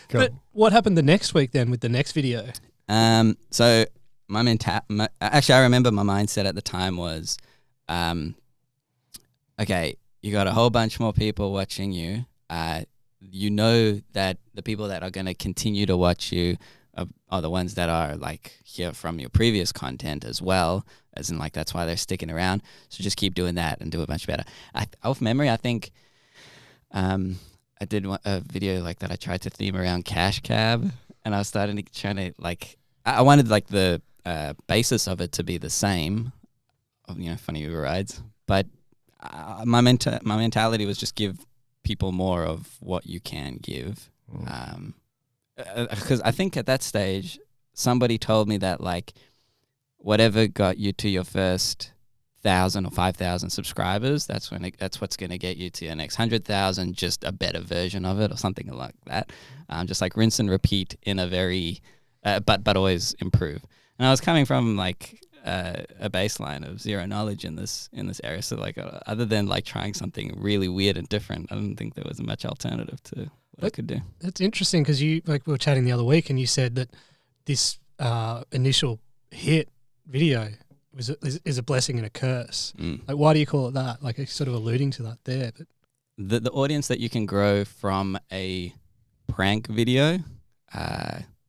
Cool. But what happened the next week then with the next video? So actually, I remember my mindset at the time was, okay, you got a whole bunch more people watching you. You know that the people that are going to continue to watch you are the ones that are like here from your previous content as well, as in like that's why they're sticking around. So just keep doing that and do a much better. Off memory, I think I did a video like that. I tried to theme around Cash Cab, and I was trying to like I wanted like the basis of it to be the same, funny Uber rides, but my mentality was just give people more of what you can give, because I think at that stage somebody told me that like whatever got you to your first 1,000 or 5,000 subscribers, that's what's going to get you to your next 100,000, just a better version of it or something like that. Just like rinse and repeat in a very but always improve. And I was coming from like a baseline of zero knowledge in this area. So like other than like trying something really weird and different, I didn't think there was much alternative to what I could do. That's interesting because we were chatting the other week and you said that this initial hit video is a blessing and a curse. Like, why do you call it that? Like, it's sort of alluding to that there. But the audience that you can grow from a prank video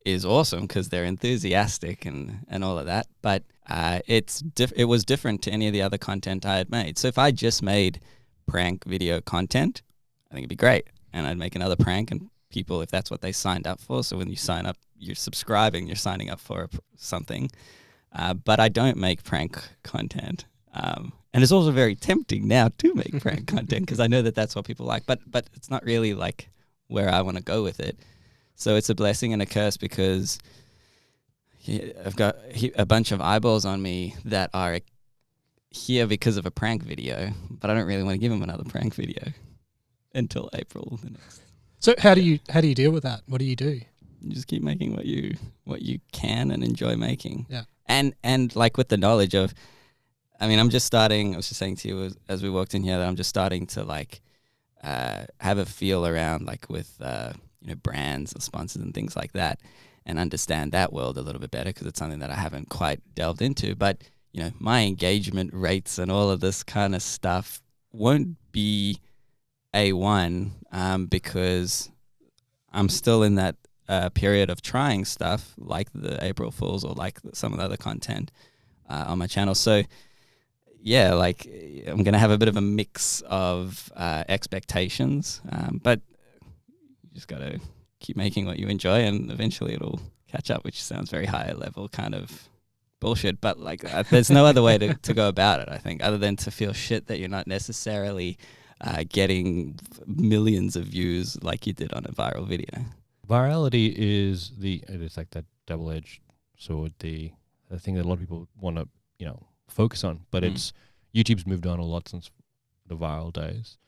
is awesome because they're enthusiastic and all of that. But it was different to any of the other content I had made. So if I just made prank video content, I think it'd be great. And I'd make another prank, and people, if that's what they signed up for. So when you sign up, you're subscribing, you're signing up for something. But I don't make prank content. And it's also very tempting now to make prank content because I know that that's what people like. But it's not really like where I want to go with it. So it's a blessing and a curse because I've got a bunch of eyeballs on me that are here because of a prank video, but I don't really want to give them another prank video until April the next. So how do you deal with that? What do? You just keep making what you can and enjoy making. Yeah. And like with the knowledge of, I mean, I'm just starting. I was just saying to you as we walked in here that I'm just starting to like have a feel around like with brands or sponsors and things like that, and understand that world a little bit better because it's something that I haven't quite delved into. But my engagement rates and all of this kind of stuff won't be A1 because I'm still in that period of trying stuff like the April Fools or like some of the other content on my channel. So yeah, like I'm going to have a bit of a mix of expectations, but you just got to keep making what you enjoy and eventually it'll catch up, which sounds very high level kind of bullshit, but like there's no other way to go about it, I think, other than to feel shit that you're not necessarily getting millions of views like you did on a viral video. Virality is it's like that double-edged sword, the thing that a lot of people want to focus on, but it's YouTube's moved on a lot since the viral days,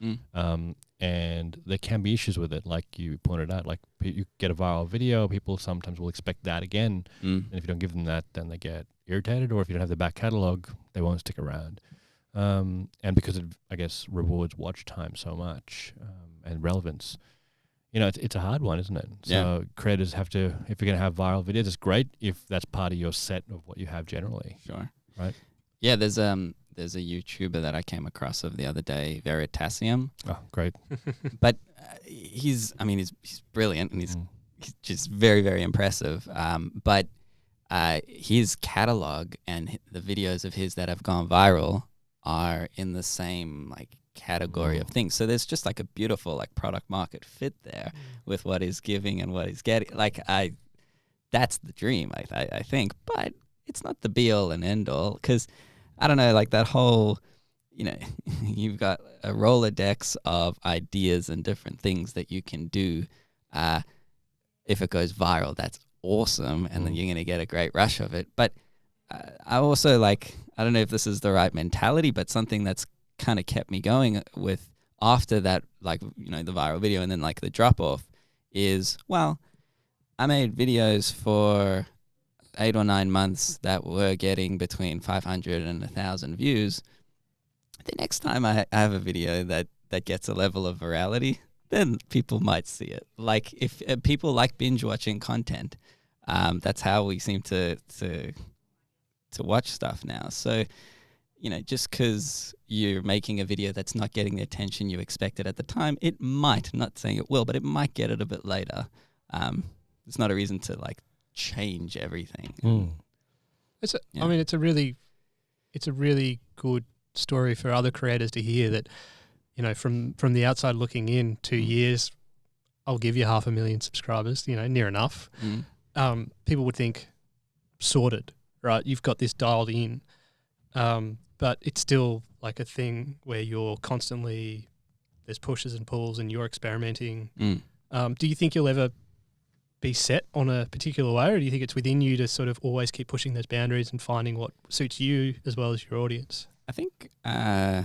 and there can be issues with it, like you pointed out. Like you get a viral video, people sometimes will expect that again, and if you don't give them that, then they get irritated, or if you don't have the back catalog, they won't stick around. And because it, I guess, rewards watch time so much and relevance, it's a hard one, isn't it? So creators have to, if you're going to have viral videos, it's great if that's part of your set of what you have generally. Sure. Right? Yeah, there's a YouTuber that I came across of the other day, Veritasium. Oh, great. But he's brilliant and he's just very, very impressive. But his catalog and the videos of his that have gone viral are in the same like category of things. So there's just like a beautiful like product market fit there with what he's giving and what he's getting. Like that's the dream, I think. But it's not the be all and end all because I don't know, like that whole, you've got a Rolodex of ideas and different things that you can do. If it goes viral, that's awesome. And then you're going to get a great rush of it. But I also like, I don't know if this is the right mentality, but something that's kind of kept me going with after that, like, the viral video and then like the drop off is, well, I made videos for 8 or 9 months that were getting between 500 and 1,000 views. The next time I have a video that gets a level of virality, then people might see it. Like if people like binge watching content, that's how we seem to watch stuff now. So, just because you're making a video that's not getting the attention you expected at the time, it might, not saying it will, but it might get it a bit later. It's not a reason to like change everything. I mean, it's a really good story for other creators to hear that, from the outside looking in, 2 years, I'll give you 500,000 subscribers, near enough. People would think sorted, right? You've got this dialed in, but it's still like a thing where you're constantly, there's pushes and pulls and you're experimenting. Do you think you'll ever be set on a particular way, or do you think it's within you to sort of always keep pushing those boundaries and finding what suits you as well as your audience? I think I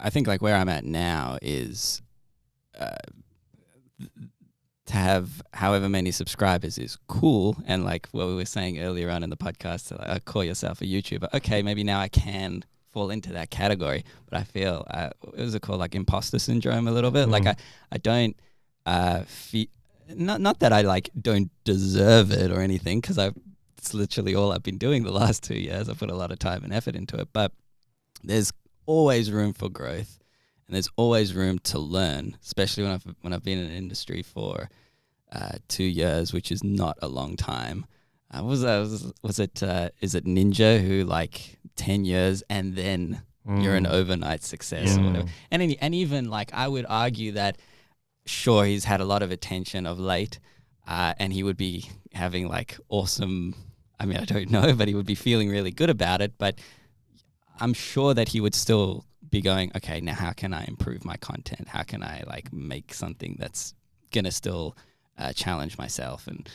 think like where I'm at now is to have however many subscribers is cool, and like what we were saying earlier on in the podcast, like, call yourself a YouTuber. Okay, maybe now I can fall into that category, but I feel what was it called, like imposter syndrome a little bit. Like I don't feel, not that I like don't deserve it or anything, because it's literally all I've been doing the last 2 years. I put a lot of time and effort into it, but there's always room for growth, and there's always room to learn, especially when I've been in an industry for 2 years, which is not a long time. Is it Ninja who like 10 years and then you're an overnight success or whatever? And even like I would argue that sure, he's had a lot of attention of late, and he would be having like awesome, I mean, I don't know, but he would be feeling really good about it. But I'm sure that he would still be going, okay, now how can I improve my content? How can I like make something that's gonna still challenge myself? And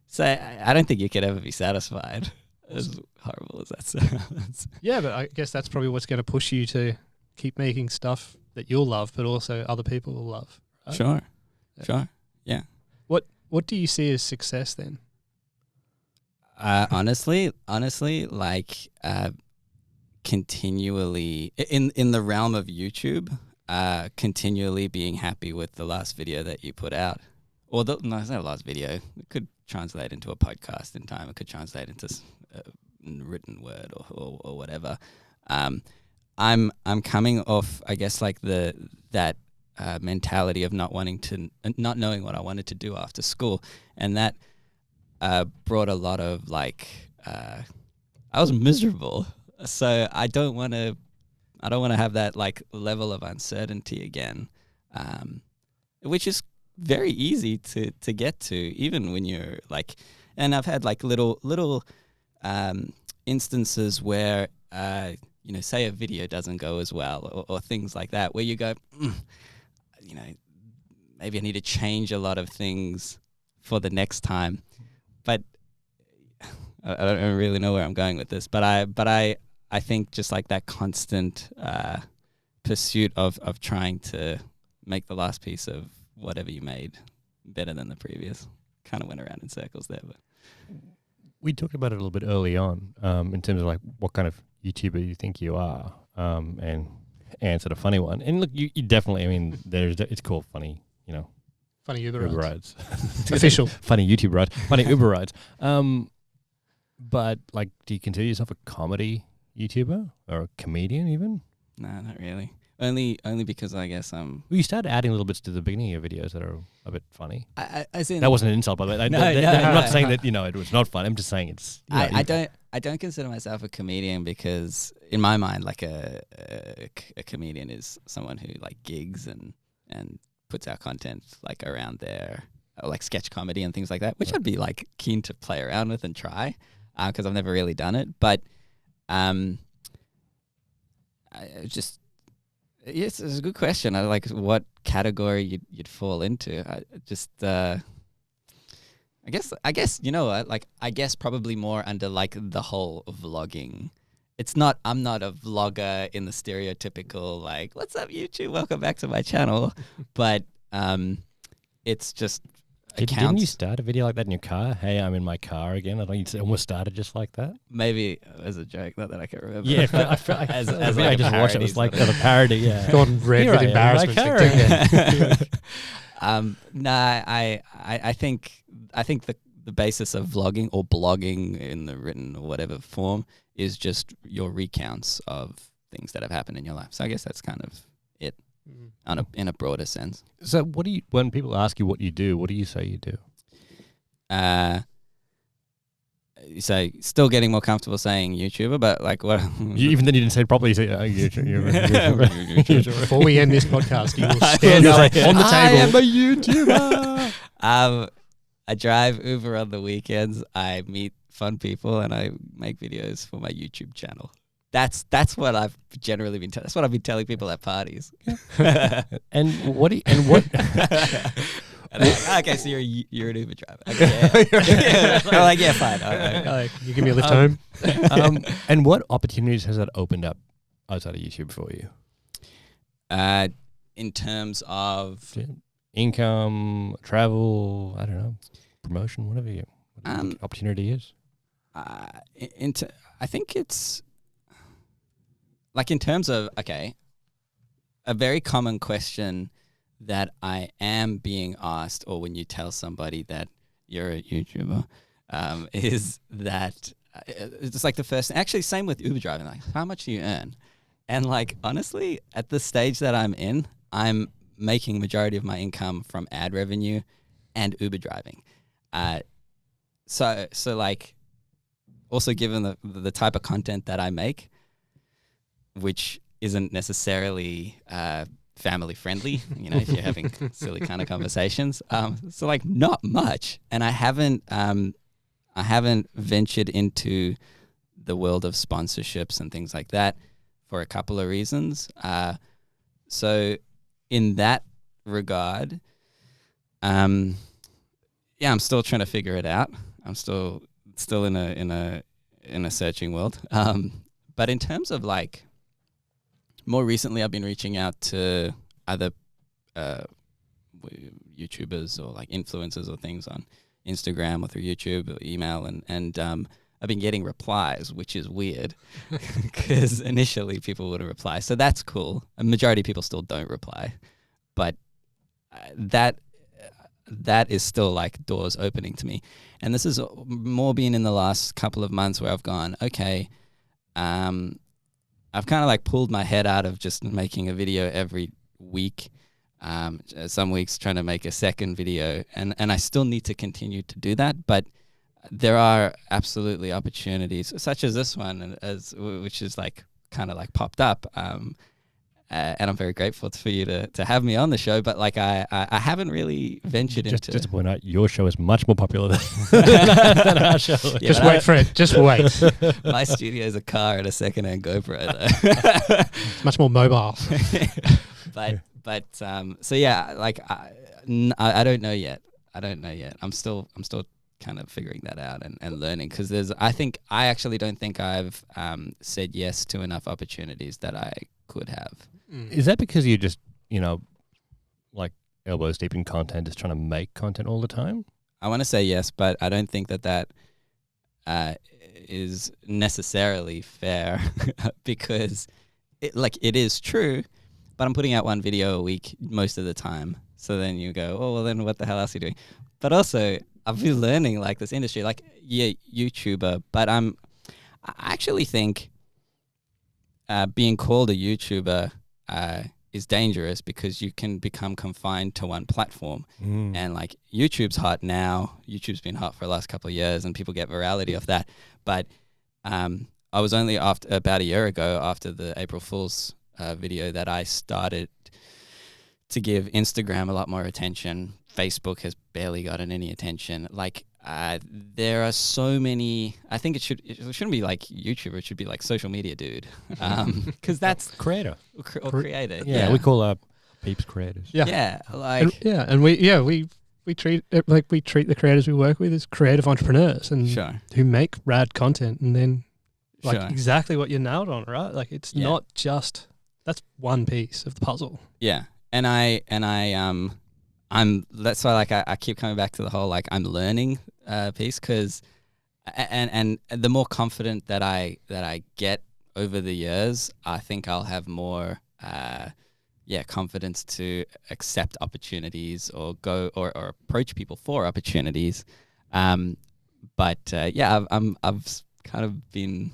so I don't think you could ever be satisfied. As horrible as that sounds. Yeah, but I guess that's probably what's going to push you to keep making stuff that you'll love, but also other people will love. Right? Sure. Yeah. What do you see as success then? Honestly, like continually in the realm of YouTube, continually being happy with the last video that you put out, or no, it's not a last video. It could translate into a podcast in time. It could translate into written word or whatever. I'm coming off, I guess, like that mentality of not knowing what I wanted to do after school, and that brought a lot of like I was miserable. So I don't want to have that like level of uncertainty again, which is very easy to get to, even when you're like. And I've had like little instances where say a video doesn't go as well, or things like that, where you go, maybe I need to change a lot of things for the next time. But I don't really know where I'm going with this. But I think just like that constant pursuit of trying to make the last piece of whatever you made better than the previous. Kind of went around in circles there, but We talked about it a little bit early on, in terms of like what kind of YouTuber you think you are, and answered a funny one. And look, you definitely, I mean, it's called funny, Funny Uber Uber rides. rides. Official. Funny YouTube rides. Funny Uber rides. But like, do you consider yourself a comedy YouTuber or a comedian even? no, not really. Only because I guess Well, you started adding little bits to the beginning of videos that are a bit funny. as in That wasn't an insult, by the way. I'm not saying that it was not fun. I'm just saying it's. I don't consider myself a comedian, because in my mind, like a comedian is someone who like gigs and puts out content like around their like sketch comedy and things like that, which I'd be like keen to play around with and try, because I've never really done it. But yes, it's a good question. I like what category you'd fall into. I guess I guess probably more under like the whole vlogging. I'm not a vlogger in the stereotypical like, what's up YouTube, welcome back to my channel. But it's just Didn't you start a video like that in your car? Hey, I'm in my car again. I think you almost started just like that. Maybe as a joke, not that I can remember. Yeah, I feel like as I like just watched it. It was like a parody. Yeah, Gordon red Here with I am in my embarrassment. car again. I think the basis of vlogging or blogging in the written or whatever form is just your recounts of things that have happened in your life. So I guess that's kind of it in a broader sense. So when people ask you what you do, what do you say you do? So still getting more comfortable saying YouTuber, but like what? Even then you didn't say it properly. You say YouTuber. Before we end this podcast, you will stand up on the table. I am a YouTuber. I drive Uber on the weekends. I meet fun people and I make videos for my YouTube channel. That's what I've generally been. That's what I've been telling people at parties. And what? Okay, so you're an Uber driver. Okay, yeah. I'm like, yeah, fine. Like, you give me a lift home. And what opportunities has that opened up outside of YouTube for you? In terms of income, travel, I don't know, promotion, whatever opportunity is. I think it's like in terms of a very common question that I am being asked, or when you tell somebody that you're a YouTuber, is that it's like the first. Actually, same with Uber driving. Like, how much do you earn? And like, honestly, at the stage that I'm in, I'm making majority of my income from ad revenue and Uber driving. So like, also given the type of content that I make, which isn't necessarily family friendly, if you're having silly kind of conversations. So like not much. And I haven't ventured into the world of sponsorships and things like that. for a couple of reasons. So in that regard, I'm still trying to figure it out. I'm still in a searching world. But in terms of like, more recently, I've been reaching out to other YouTubers or like influencers or things on Instagram or through YouTube or email, and I've been getting replies, which is weird because initially people wouldn't reply. So that's cool. A majority of people still don't reply, but that is still like doors opening to me. And this is more been in the last couple of months where I've gone, okay, I've kind of like pulled my head out of just making a video every week. Some weeks trying to make a second video, and I still need to continue to do that, but there are absolutely opportunities such as this one, which is like kind of like popped up, and I'm very grateful for you to have me on the show. But like I haven't really ventured into. Just to point out, your show is much more popular than our show. Yeah, just wait for it. Just wait. My studio is a car and a secondhand GoPro, though. It's much more mobile. But so yeah, like I don't know yet. I'm still kind of figuring that out and learning, because I actually don't think I've said yes to enough opportunities that I could have. Is that because you're just, like elbows deep in content, just trying to make content all the time? I want to say yes, but I don't think that is necessarily fair because it is true, but I'm putting out one video a week most of the time. So then you go, oh, well then what the hell else are you doing? But also I've been learning like this industry, like YouTuber, but I actually think being called a YouTuber is dangerous because you can become confined to one platform. And like YouTube's hot now. YouTube's been hot for the last couple of years and people get virality off that. But I was only about a year ago, after the April Fool's video, that I started to give Instagram a lot more attention. Facebook has barely gotten any attention. Like there are so many. I think it shouldn't be like YouTuber. It should be like social media dude, because that's Creator or creator. Yeah, we call our peeps creators. Yeah, like and we treat the creators we work with as creative entrepreneurs and who make rad content, and then like exactly what you nailed on, right? Like it's not just, that's one piece of the puzzle. Yeah, and that's why like I keep coming back to the whole like I'm learning piece, because and the more confident that I get over the years, I think I'll have more confidence to accept opportunities or go or approach people for opportunities. I've kind of been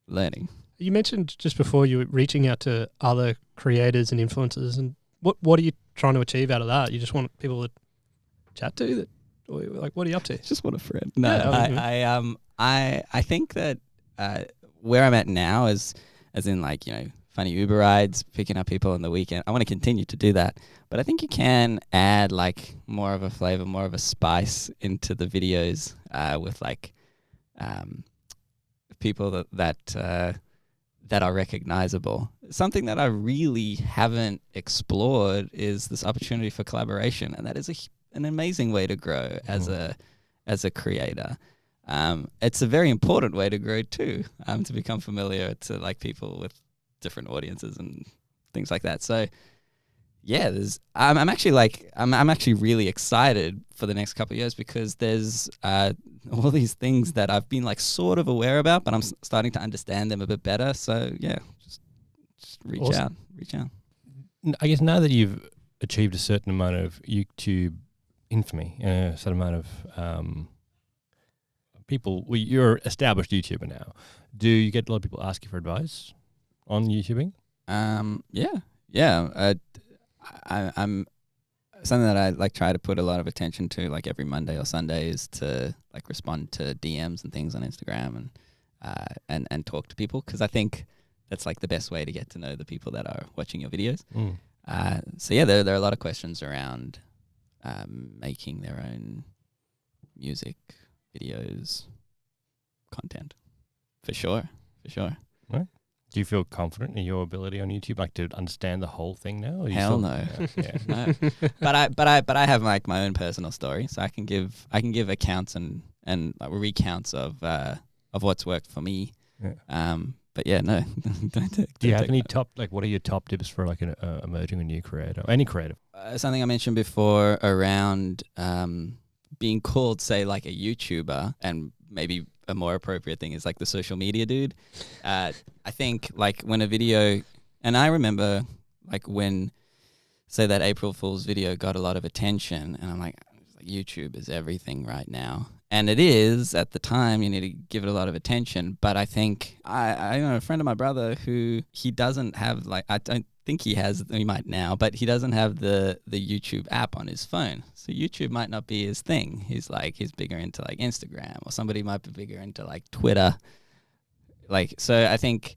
learning. You mentioned just before you were reaching out to other creators and influencers, and what are you trying to achieve out of that? You just want people to chat to that, or like what are you up to? Just want a friend. No, I think that where I'm at now is, as in like, funny Uber rides, picking up people on the weekend. I want to continue to do that, but I think you can add like more of a flavor, more of a spice into the videos with like people that are recognizable. Something that I really haven't explored is this opportunity for collaboration, and that is an amazing way to grow as a creator. It's a very important way to grow too, to become familiar to like people with different audiences and things like that. So yeah, I'm actually really excited for the next couple of years, because there's all these things that I've been like sort of aware about, but I'm starting to understand them a bit better. So yeah, just reach out. I guess now that you've achieved a certain amount of YouTube infamy and a certain amount of people, you're an established YouTuber now. Do you get a lot of people ask you for advice on YouTubing? I'm something that I like try to put a lot of attention to, like every Monday or Sunday, is to like respond to DMs and things on Instagram and talk to people, because I think that's like the best way to get to know the people that are watching your videos. So yeah, there are a lot of questions around making their own music, videos, content, for sure. Right. Do you feel confident in your ability on YouTube, like to understand the whole thing now? Or you Hell still- no. Yeah. No. But I have like my own personal story, so I can give accounts and like recounts of what's worked for me. Yeah. But yeah, no. Do you have any top, like, what are your top tips for like an emerging a new creator, any creative? Something I mentioned before around being called, say, like a YouTuber, and maybe a more appropriate thing is like the social media dude. I think like when a video, and I remember like when, say, that April Fool's video got a lot of attention, and I'm like, YouTube is everything right now. And it is at the time. You need to give it a lot of attention. But I think I know a friend of my brother who he doesn't have, like, I don't think he has, he might now, but he doesn't have the YouTube app on his phone. So YouTube might not be his thing. He's bigger into like Instagram, or somebody might be bigger into like Twitter. Like, so I think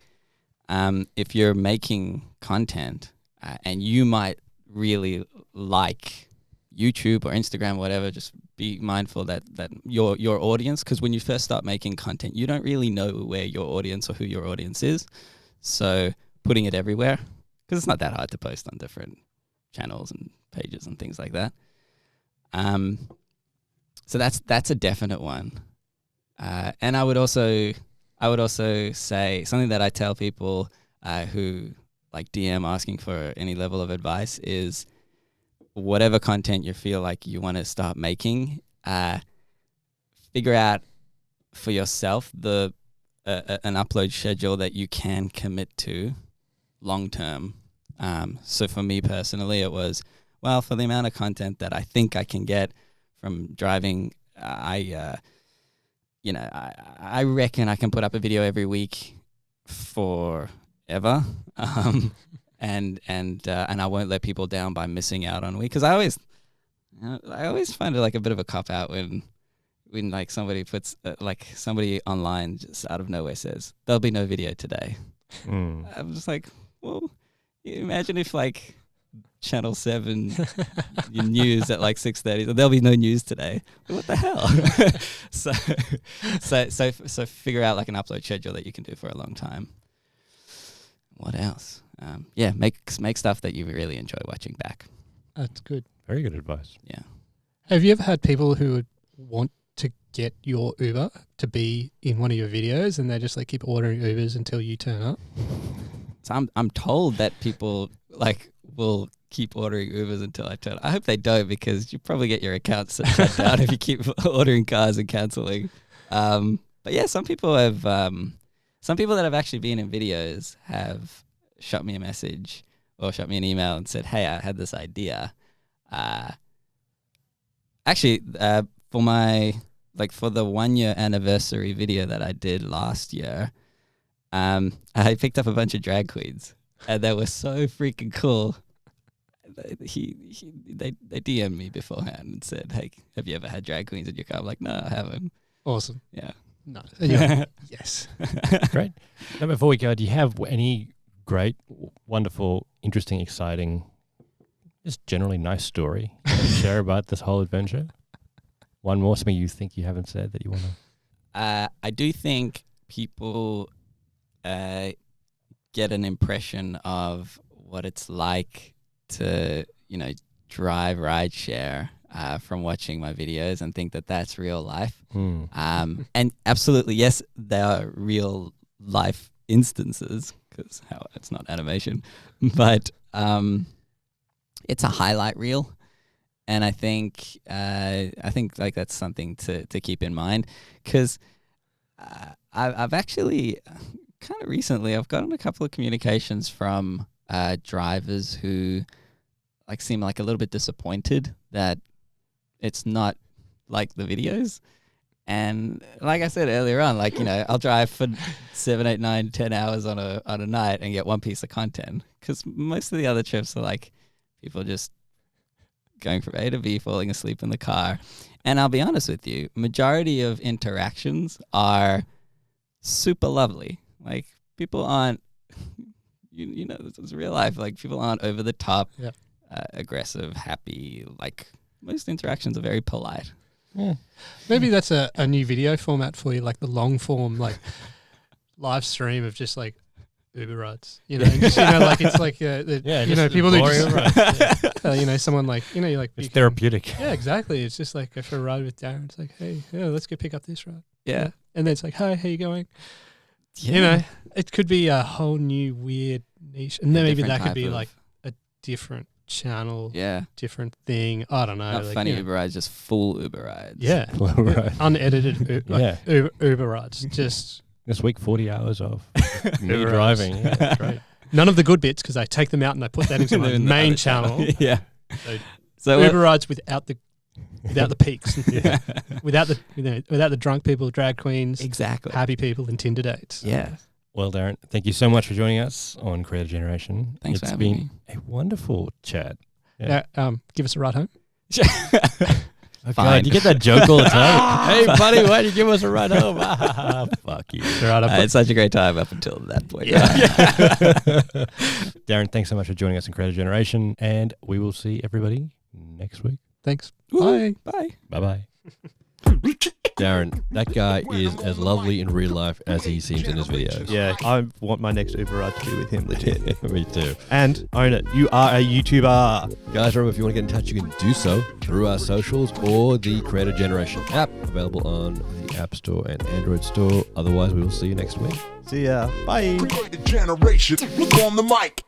if you're making content and you might really like YouTube or Instagram or whatever, just be mindful that your audience, because when you first start making content, you don't really know where your audience or who your audience is. So putting it everywhere, because it's not that hard to post on different channels and pages and things like that. So that's a definite one. And I would also say something that I tell people who like DM asking for any level of advice is, whatever content you feel like you want to start making, figure out for yourself an upload schedule that you can commit to long term. So for me personally, it was, well, for the amount of content that I think I can get from driving, I reckon I can put up a video every week forever. And I won't let people down by missing out on a week, because I always find it like a bit of a cop out when like somebody puts like somebody online just out of nowhere says there'll be no video today. I'm just like, well, imagine if like Channel 7 news at like 6:30, there'll be no news today. What the hell? so figure out like an upload schedule that you can do for a long time. What else? Make stuff that you really enjoy watching back. That's good. Very good advice. Yeah. Have you ever had people who would want to get your Uber to be in one of your videos, and they just like keep ordering Ubers until you turn up? So I'm told that people like will keep ordering Ubers until I turn up. I hope they don't, because you probably get your account shut down if you keep ordering cars and cancelling. But yeah, some people that have actually been in videos have shot me a message or shot me an email and said, hey, I had this idea. For the 1 year anniversary video that I did last year, I picked up a bunch of drag queens, and they were so freaking cool. They DM'd me beforehand and said, hey, have you ever had drag queens in your car? I'm like, no, I haven't. Awesome. Yeah. No. Yes. Great. Now, before we go, do you have any great, wonderful, interesting, exciting, just generally nice story to share about this whole adventure? One more, something you think you haven't said that you want to? I do think people get an impression of what it's like to, drive rideshare from watching my videos and think that that's real life. And absolutely, yes, they are real life instances, because it's not animation, but it's a highlight reel. And I think like that's something to keep in mind, because I've actually kind of recently I've gotten a couple of communications from drivers who like seem like a little bit disappointed that it's not like the videos. And like I said earlier on, like, I'll drive for 7, 8, 9, 10 hours on a night and get one piece of content, because most of the other trips are like people just going from A to B, falling asleep in the car. And I'll be honest with you, majority of interactions are super lovely. Like, people aren't, this is real life. Like, people aren't over the top, aggressive, happy. Like, most interactions are very polite. Yeah. Maybe that's a new video format for you, like the long form, like live stream of just like Uber rides. You know, and just, like it's like people who just someone like you're like It's therapeutic. Yeah, exactly. It's just like go for a ride with Darren. It's like, hey, let's go pick up this ride. Yeah. And then it's like, hi, how you going? Yeah. It could be a whole new weird niche, and then maybe different that could be type of- like a different channel, Yeah. different thing. I don't know. Not like, funny you know. Uber rides, just full Uber rides. Yeah, Right. unedited Yeah. Uber rides. Just This week, 40 hours of me Uber driving. rides. Yeah. That's great. None of the good bits because I take them out and I put that into my In the main other channel. Yeah. So So Uber rides without the peaks, yeah. without the drunk people, drag queens, Exactly. happy people, and Tinder dates. Yeah. Well, Darren, thank you so much for joining us on Creative Generation. Thanks for It's having been a wonderful chat. Now, give us a ride home. Oh, Fine. God, you get that joke all the time. Hey, buddy, why don't you give us a ride home? Fuck you. All right, It's such a great time up until that point. Darren, thanks so much for joining us in Creative Generation, and we will see everybody next week. Thanks. Woo. Bye. Bye. Bye-bye. Darren, that guy is as lovely in real life as he seems in his videos. Yeah, I want my next Uber ride to be with him, legit. Me too. And own it. You are a YouTuber. Guys, remember, if you want to get in touch, you can do so through our socials or the Creative Generation app, available on the App Store and Android Store. Otherwise, we will see you next week. See ya. Bye. Creative generation on the mic.